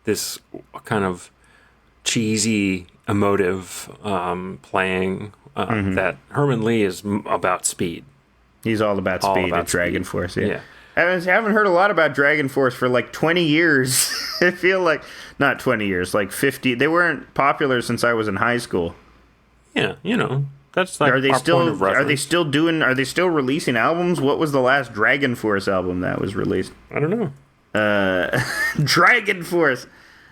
this kind of cheesy, emotive playing. That Herman Lee is about speed. He's all about speed at Dragon Force. Yeah. I haven't heard a lot about Dragon Force for like 20 years. I feel like not 20 years, like 50. They weren't popular since I was in high school. Yeah, that's like Are they still releasing albums? What was the last Dragon Force album that was released? I don't know. Dragon Force.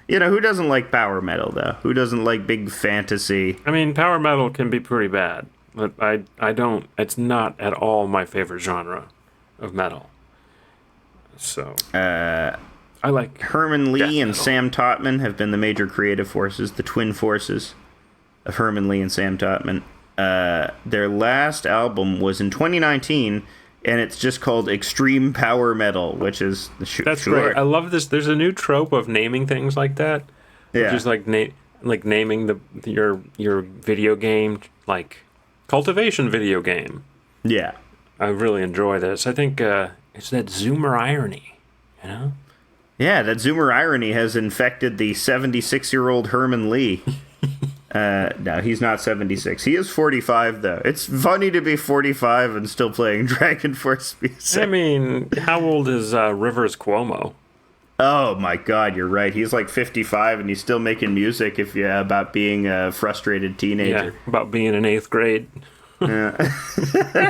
Who doesn't like power metal though? Who doesn't like big fantasy? I mean, power metal can be pretty bad, but I don't. It's not at all my favorite genre of metal. So I like Herman Lee and Sam Totman have been the major creative forces, the twin forces of Herman Lee and Sam Totman. Their last album was in 2019, and it's just called Extreme Power Metal, which is that's great. I love this. There's a new trope of naming things like that. Yeah, just like naming your video game, like Cultivation video game. Yeah, I really enjoy this. I think it's that Zoomer irony, Yeah, that Zoomer irony has infected the 76-year-old Herman Lee. No, he's not 76. He is 45, though. It's funny to be 45 and still playing Dragon Force music. I mean, how old is Rivers Cuomo? Oh my God, you're right. He's like 55 and he's still making music about being a frustrated teenager. Yeah, about being in 8th grade. Yeah.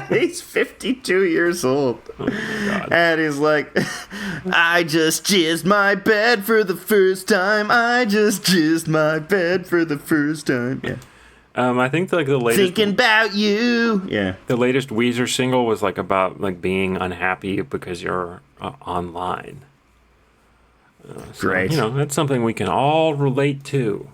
He's 52 years old. Oh my God. And he's like, I just jizzed my bed for the first time. I just jizzed my bed for the first time. Yeah. I think like the latest thinking about you. Yeah. The latest Weezer single was like about like being unhappy because you're online. Great. You know, that's something we can all relate to.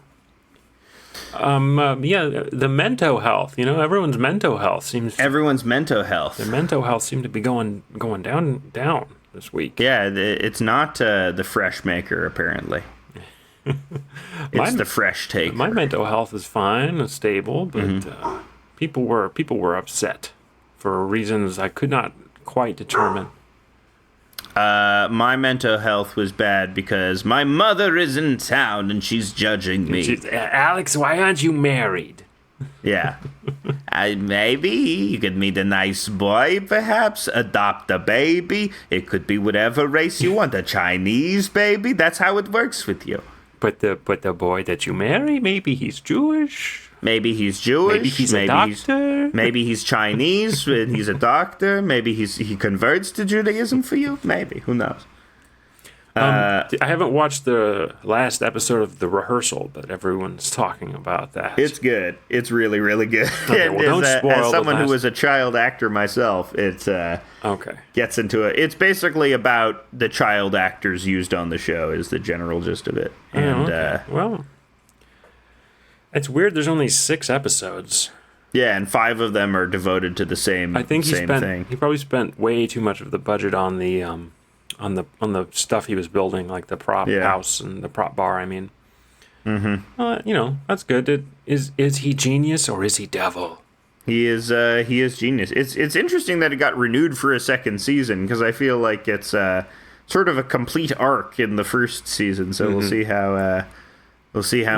The mental health. You know, everyone's mental health seems. Everyone's mental health. Their mental health seemed to be going down this week. Yeah, it's not the fresh maker apparently. It's the fresh take. My mental health is fine and stable, but people were upset for reasons I could not quite determine. My mental health was bad because my mother is in town and she's judging me. Alex, why aren't you married? Yeah. Maybe you could meet a nice boy, perhaps. Adopt a baby. It could be whatever race you want. A Chinese baby. That's how it works with you. But the boy that you marry, maybe he's Jewish. Maybe he's Jewish. Maybe he's a doctor. Maybe he's Chinese and he's a doctor. Maybe he converts to Judaism for you. Maybe. Who knows? I haven't watched the last episode of The Rehearsal, but everyone's talking about that. It's good. It's really, really good. Okay, well, don't spoil as someone the last... who was a child actor myself, it's okay. Gets into it. It's basically about the child actors used on the show is the general gist of it. And okay. Well, it's weird. There's only 6 episodes. Yeah, and 5 of them are devoted to the same. I think thing. He probably spent way too much of the budget on the on the stuff he was building, like the prop house and the prop bar. I mean, you know, that's good. Is he genius or is he devil? He is genius. It's interesting that it got renewed for a second season because I feel like it's sort of a complete arc in the first season. So we'll see how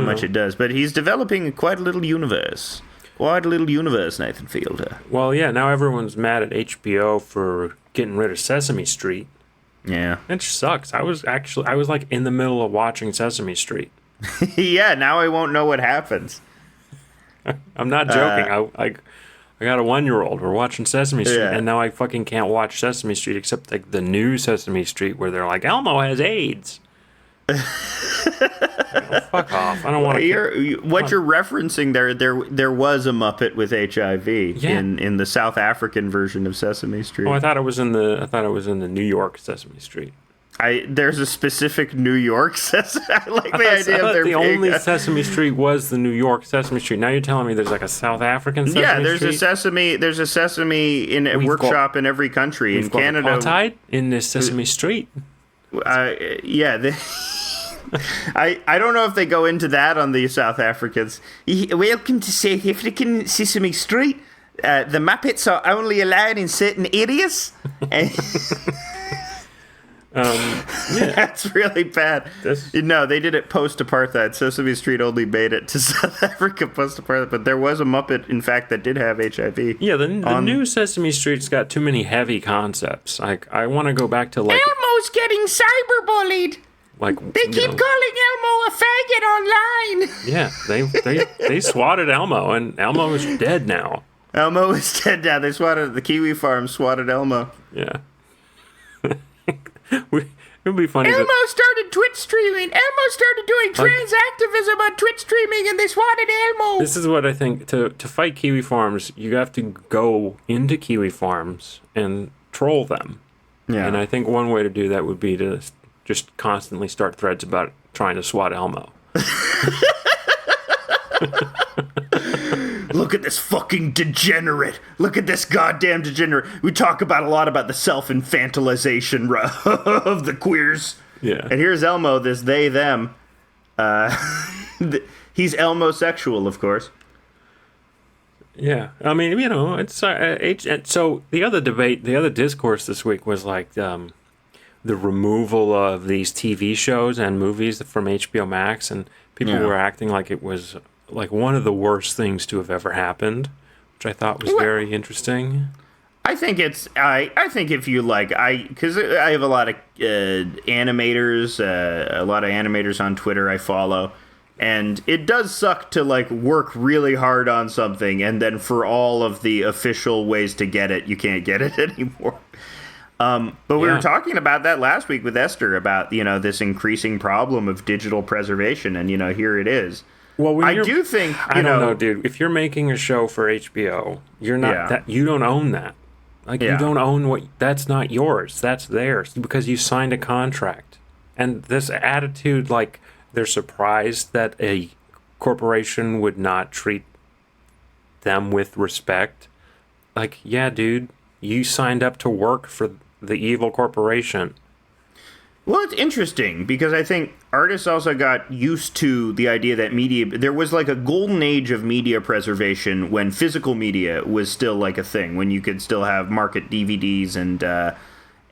much it does. But he's developing quite a little universe. Quite a little universe, Nathan Fielder. Well, yeah. Now everyone's mad at HBO for getting rid of Sesame Street. Yeah. It sucks. I was like in the middle of watching Sesame Street. Yeah, now I won't know what happens. I'm not joking. I got a 1-year-old. We're watching Sesame Street, and now I fucking can't watch Sesame Street except like the new Sesame Street where they're like, Elmo has AIDS. Fuck off. I don't want to. What you're referencing there was a Muppet with HIV in the South African version of Sesame Street. Oh, I thought it was in the New York Sesame Street. There's a specific New York Sesame. I like the idea of the only Sesame Street was the New York Sesame Street. Now you're telling me there's like a South African Sesame Street? Yeah, there's a Sesame in a workshop in every country. In Canada, apartheid in this Sesame Street. Yeah. I don't know if they go into that on the South Africans. Welcome to South African Sesame Street. The Muppets are only allowed in certain areas. That's really bad. No, they did it post-apartheid. Sesame Street only made it to South Africa post-apartheid, but there was a Muppet, in fact, that did have HIV. Yeah, the new Sesame Street's got too many heavy concepts. Like, I want to go back to like Elmo's getting cyberbullied. Like they keep calling Elmo a faggot online. Yeah, they swatted Elmo, and Elmo is dead now. Elmo is dead now. They swatted the Kiwi Farm. Swatted Elmo. Yeah. It would be funny. Elmo started Twitch streaming. Elmo started doing trans activism on Twitch streaming, and they swatted Elmo. This is what I think. To fight Kiwi Farms, you have to go into Kiwi Farms and troll them. Yeah. And I think one way to do that would be to just constantly start threads about trying to swat Elmo. Look at this fucking degenerate. Look at this goddamn degenerate. We talk about a lot about the self-infantilization of the queers. Yeah. And here's Elmo, this they, them. He's Elmo-sexual, of course. Yeah. I mean, you know, it's... so the other debate, the other discourse this week was like the removal of these TV shows and movies from HBO Max, and people were acting like it was like one of the worst things to have ever happened, which I thought was very interesting. I think it's I think if you like because I have a lot of animators, a lot of animators on Twitter I follow, and it does suck to like work really hard on something and then for all of the official ways to get it, you can't get it anymore. But we were talking about that last week with Esther about this increasing problem of digital preservation, and here it is. Well, I do think I don't know, dude. If you're making a show for HBO, you're not that you don't own that. Like you don't own that's not yours. That's theirs because you signed a contract. And this attitude, like they're surprised that a corporation would not treat them with respect. Like, yeah, dude, you signed up to work for the evil corporation. Well, it's interesting because I think artists also got used to the idea that there was like a golden age of media preservation when physical media was still like a thing, when you could still have market DVDs and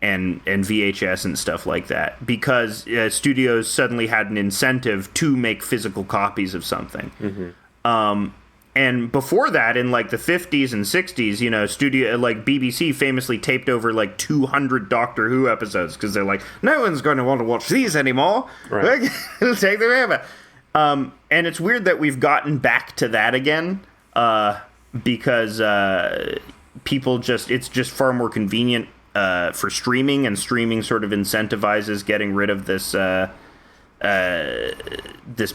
VHS and stuff like that, because studios suddenly had an incentive to make physical copies of something. Mm-hmm. And before that, in like the 50s and 60s, studio like BBC famously taped over like 200 Doctor Who episodes because they're like, no one's going to want to watch these anymore. Right. It'll take them ever. And it's weird that we've gotten back to that again because people it's just far more convenient for streaming, and streaming sort of incentivizes getting rid of this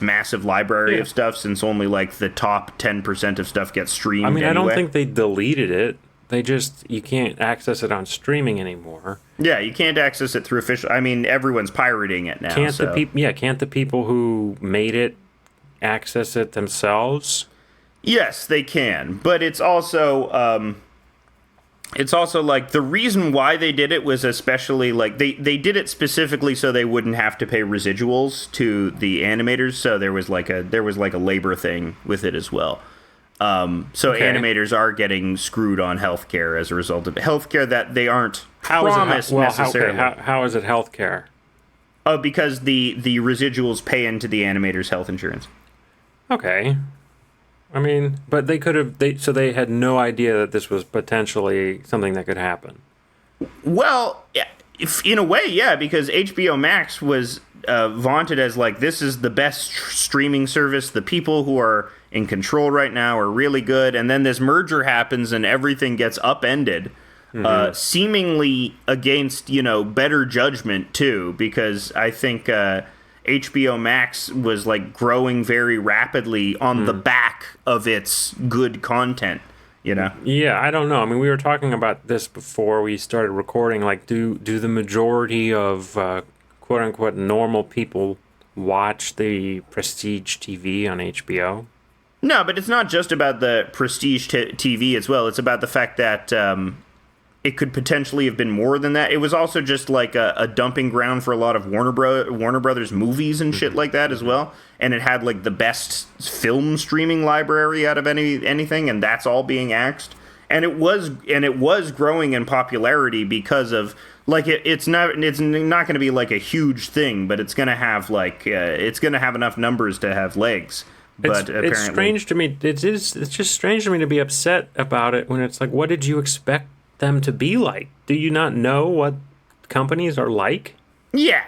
massive library of stuff, since only like the top 10% of stuff gets streamed. I mean, I don't think they deleted it. They just, you can't access it on streaming anymore. Yeah, you can't access it through official. I mean, everyone's pirating it now. Can't the people who made it access it themselves? Yes, they can, but it's also like the reason why they did it was especially like they did it specifically so they wouldn't have to pay residuals to the animators. So there was like a labor thing with it as well. Animators are getting screwed on healthcare as a result of healthcare that they aren't promised necessarily. How is it healthcare? Oh, because the residuals pay into the animators' health insurance. Okay. I mean, but they could have. So they had no idea that this was potentially something that could happen. Well, in a way, yeah, because HBO Max was vaunted as like, this is the best streaming service. The people who are in control right now are really good, and then this merger happens and everything gets upended, seemingly against better judgment too. Because I think HBO Max was like growing very rapidly on the back of its good content, Yeah, I don't know. I mean, we were talking about this before we started recording. Like, do the majority of quote unquote normal people watch the prestige TV on HBO? No, but it's not just about the prestige TV as well. It's about the fact that it could potentially have been more than that. It was also just like a dumping ground for a lot of Warner Brothers movies and shit like that as well. And it had like the best film streaming library out of anything, and that's all being axed. And it was growing in popularity because of like it's not going to be like a huge thing, but it's going to have enough numbers to have legs. But it's strange to me. It's just strange to me to be upset about it when it's like, what did you expect them to be like? Do you not know what companies are like? Yeah.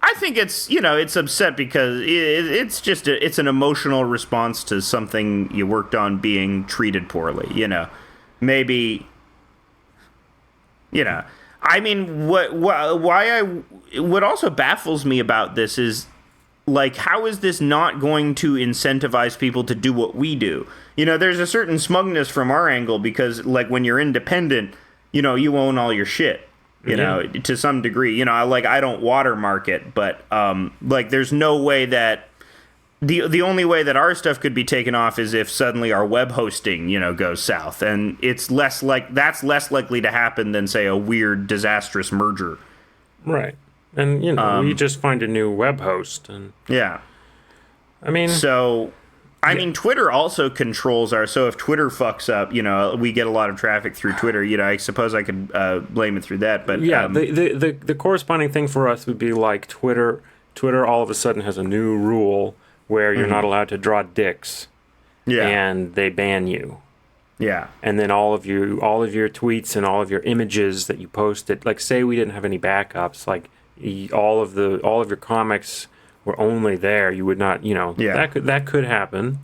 I think it's upset because it's an emotional response to something you worked on being treated poorly, maybe, I mean, what also baffles me about this is, like, how is this not going to incentivize people to do what we do? There's a certain smugness from our angle because, like, when you're independent, you own all your shit, to some degree. I don't watermark it, but, like, there's no way that the only way that our stuff could be taken off is if suddenly our web hosting, goes south. And that's less likely to happen than, say, a weird, disastrous merger. Right. And, we just find a new web host. And yeah. I mean... Twitter also controls so if Twitter fucks up, we get a lot of traffic through Twitter. I suppose I could blame it through that. But yeah, the corresponding thing for us would be like Twitter all of a sudden has a new rule where you're not allowed to draw dicks, Yeah. and they ban you. Yeah. And then all of your tweets and all of your images that you posted, like say we didn't have any backups, like all of your comics were only there. You would not, that could happen.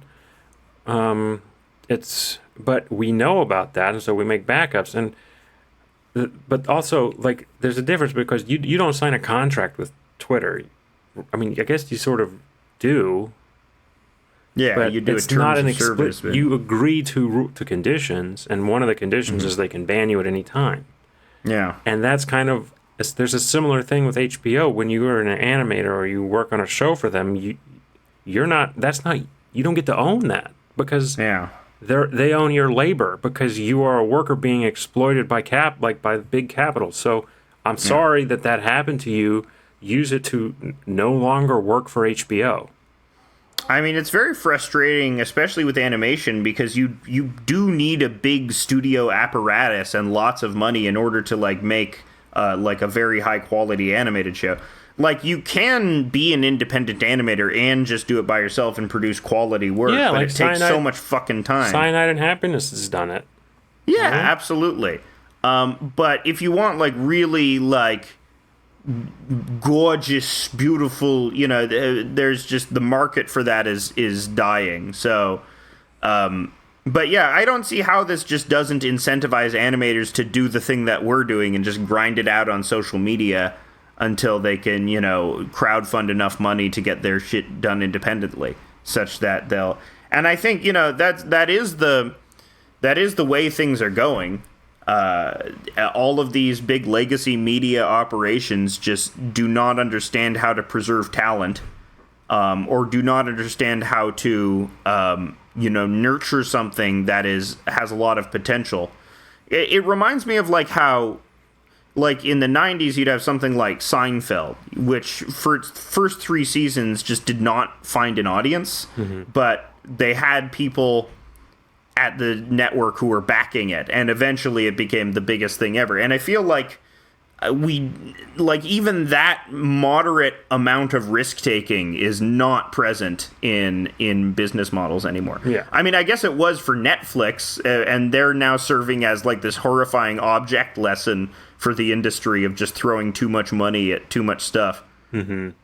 But we know about that, and so we make backups. And but also, like, there's a difference because you don't sign a contract with Twitter. I mean, I guess you sort of do. Yeah, but you do it's a terms not an of service. But... You agree to conditions, and one of the conditions is they can ban you at any time. Yeah. And that's kind of, there's a similar thing with HBO. When you are an animator or you work on a show for them, you don't get to own that because they own your labor because you are a worker being exploited by big capital. So I'm sorry that happened to you. Use it to no longer work for HBO. I mean, it's very frustrating, especially with animation, because you do need a big studio apparatus and lots of money in order to make a very high quality animated show. Like, you can be an independent animator and just do it by yourself and produce quality work, but it takes so much fucking time. Cyanide and Happiness has done it. Yeah, absolutely. But if you want really gorgeous, beautiful, there's just the market for that is dying. So, but yeah, I don't see how this just doesn't incentivize animators to do the thing that we're doing and just grind it out on social media until they can, crowdfund enough money to get their shit done independently, such that they'll. And I think that is the way things are going. All of these big legacy media operations just do not understand how to preserve talent, or do not understand how to, nurture something that has a lot of potential. It reminds me of how, in the 90s, you'd have something like Seinfeld, which for its first 3 seasons just did not find an audience, but they had people at the network who were backing it, and eventually it became the biggest thing ever. And I feel like even that moderate amount of risk taking is not present in business models anymore. Yeah. I mean, I guess it was for Netflix, and they're now serving as this horrifying object lesson for the industry of just throwing too much money at too much stuff. I mean,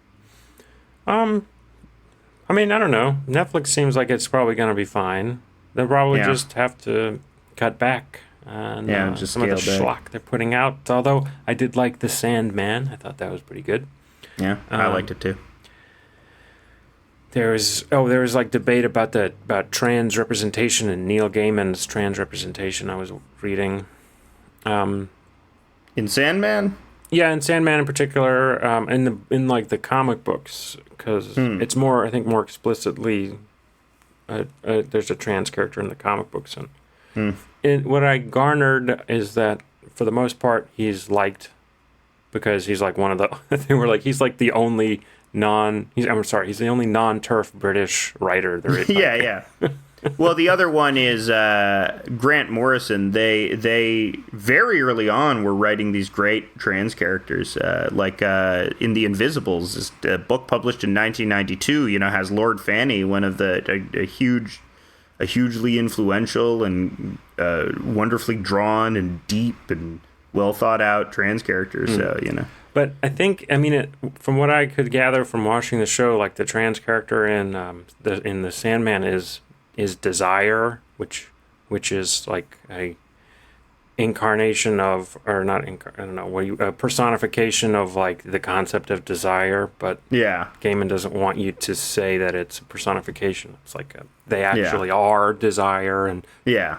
I don't know. Netflix seems like it's probably going to be fine. They'll probably just have to cut back on just some of the scale back. schlock they're putting out. Although I did like The Sandman. I thought that was pretty good. Yeah, I liked it too. There was debate about trans representation and Neil Gaiman's trans representation. I was reading. In Sandman? Yeah, in Sandman in particular, in the comic books, because it's more explicitly. There's a trans character in the comic books, and what I garnered is that for the most part he's liked because he's one of the. They were he's the only he's the only non-turf British writer there is. Yeah. Well, the other one is Grant Morrison. They very early on were writing these great trans characters, in The Invisibles, a book published in 1992. Has Lord Fanny, one of a hugely influential and wonderfully drawn and deep and well thought out trans characters. So But I think, from what I could gather from watching the show, the trans character in the Sandman is Desire, which is a incarnation of, or not, I don't know, a personification of the concept of desire. But Gaiman doesn't want you to say that it's a personification. It's they actually are desire, and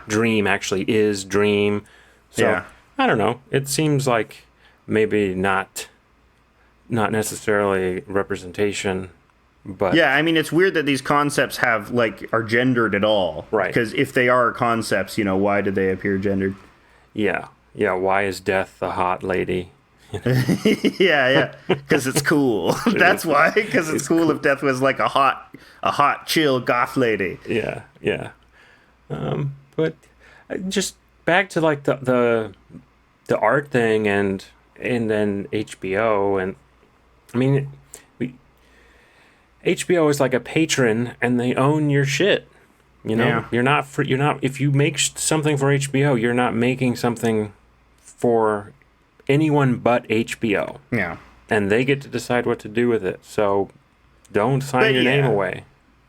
dream actually is dream. So I don't know. It seems like maybe not necessarily representation. But yeah, I mean, it's weird that these concepts are gendered at all. Right. Because if they are concepts, why do they appear gendered? Yeah. Why is death the hot lady? Yeah. Because it's cool. That's why. Because it's cool if death was a hot, chill goth lady. Yeah. But just back to the art thing and then HBO, and I mean. HBO is like a patron, and they own your shit. You know, Yeah. you're not. If you make something for HBO, you're not making something for anyone but HBO, Yeah. and they get to decide what to do with it. So, don't sign your name away.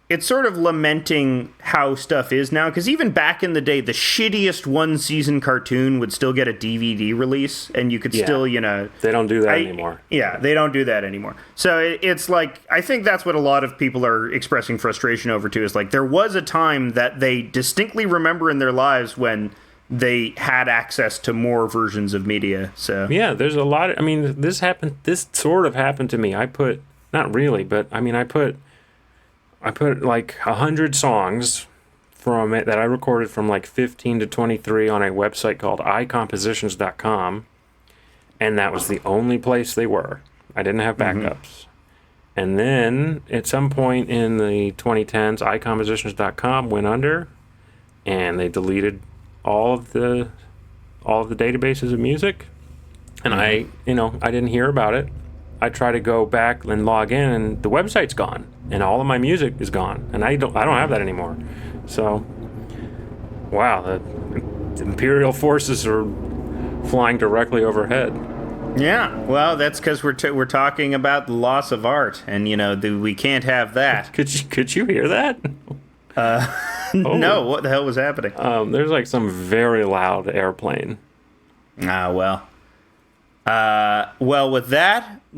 It's sort of lamenting how stuff is now, because even back in the day, the shittiest one-season cartoon would still get a DVD release, and you could still, you know... They don't do that anymore. Yeah, they don't do that anymore. So it's like, I think that's what a lot of people are expressing frustration over, too, is like, there was a time that they distinctly remember in their lives when they had access to more versions of media, so... Yeah, there's a lot of... I mean, this sort of happened to me. Not really, but, I mean, I put like 100 songs from it that I recorded from like 15 to 23 on a website called icompositions.com, and that was the only place they were. I didn't have backups. And then at some point in the 2010s, icompositions.com went under, and they deleted all of the databases of music, and I didn't hear about it. I try to go back and log in, and the website's gone, and all of my music is gone, and I don't have that anymore. So, wow, the imperial forces are flying directly overhead. Yeah, well, that's because we're talking about the loss of art, and we can't have that. Could you hear that? No, what the hell was happening? There's like some very loud airplane. Well, with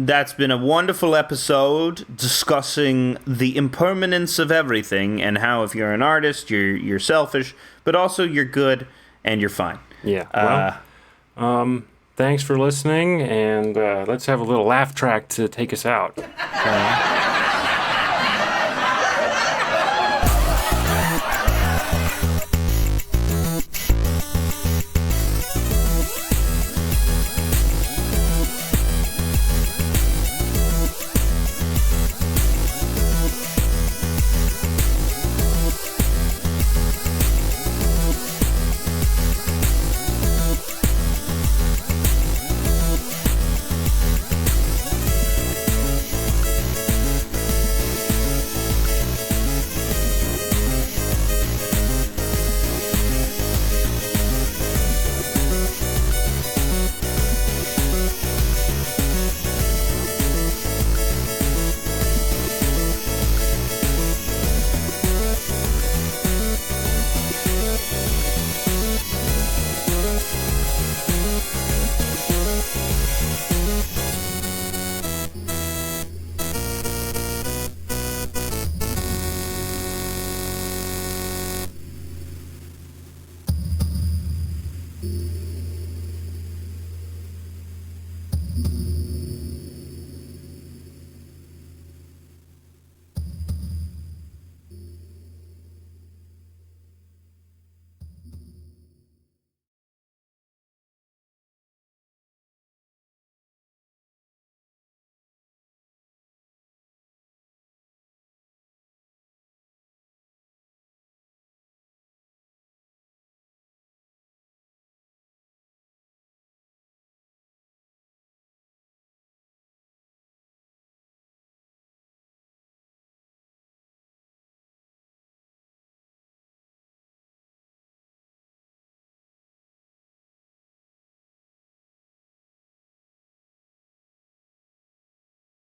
that's been a wonderful episode discussing the impermanence of everything and how if you're an artist, you're selfish, but also you're good and you're fine. Yeah. Thanks for listening, and let's have a little laugh track to take us out.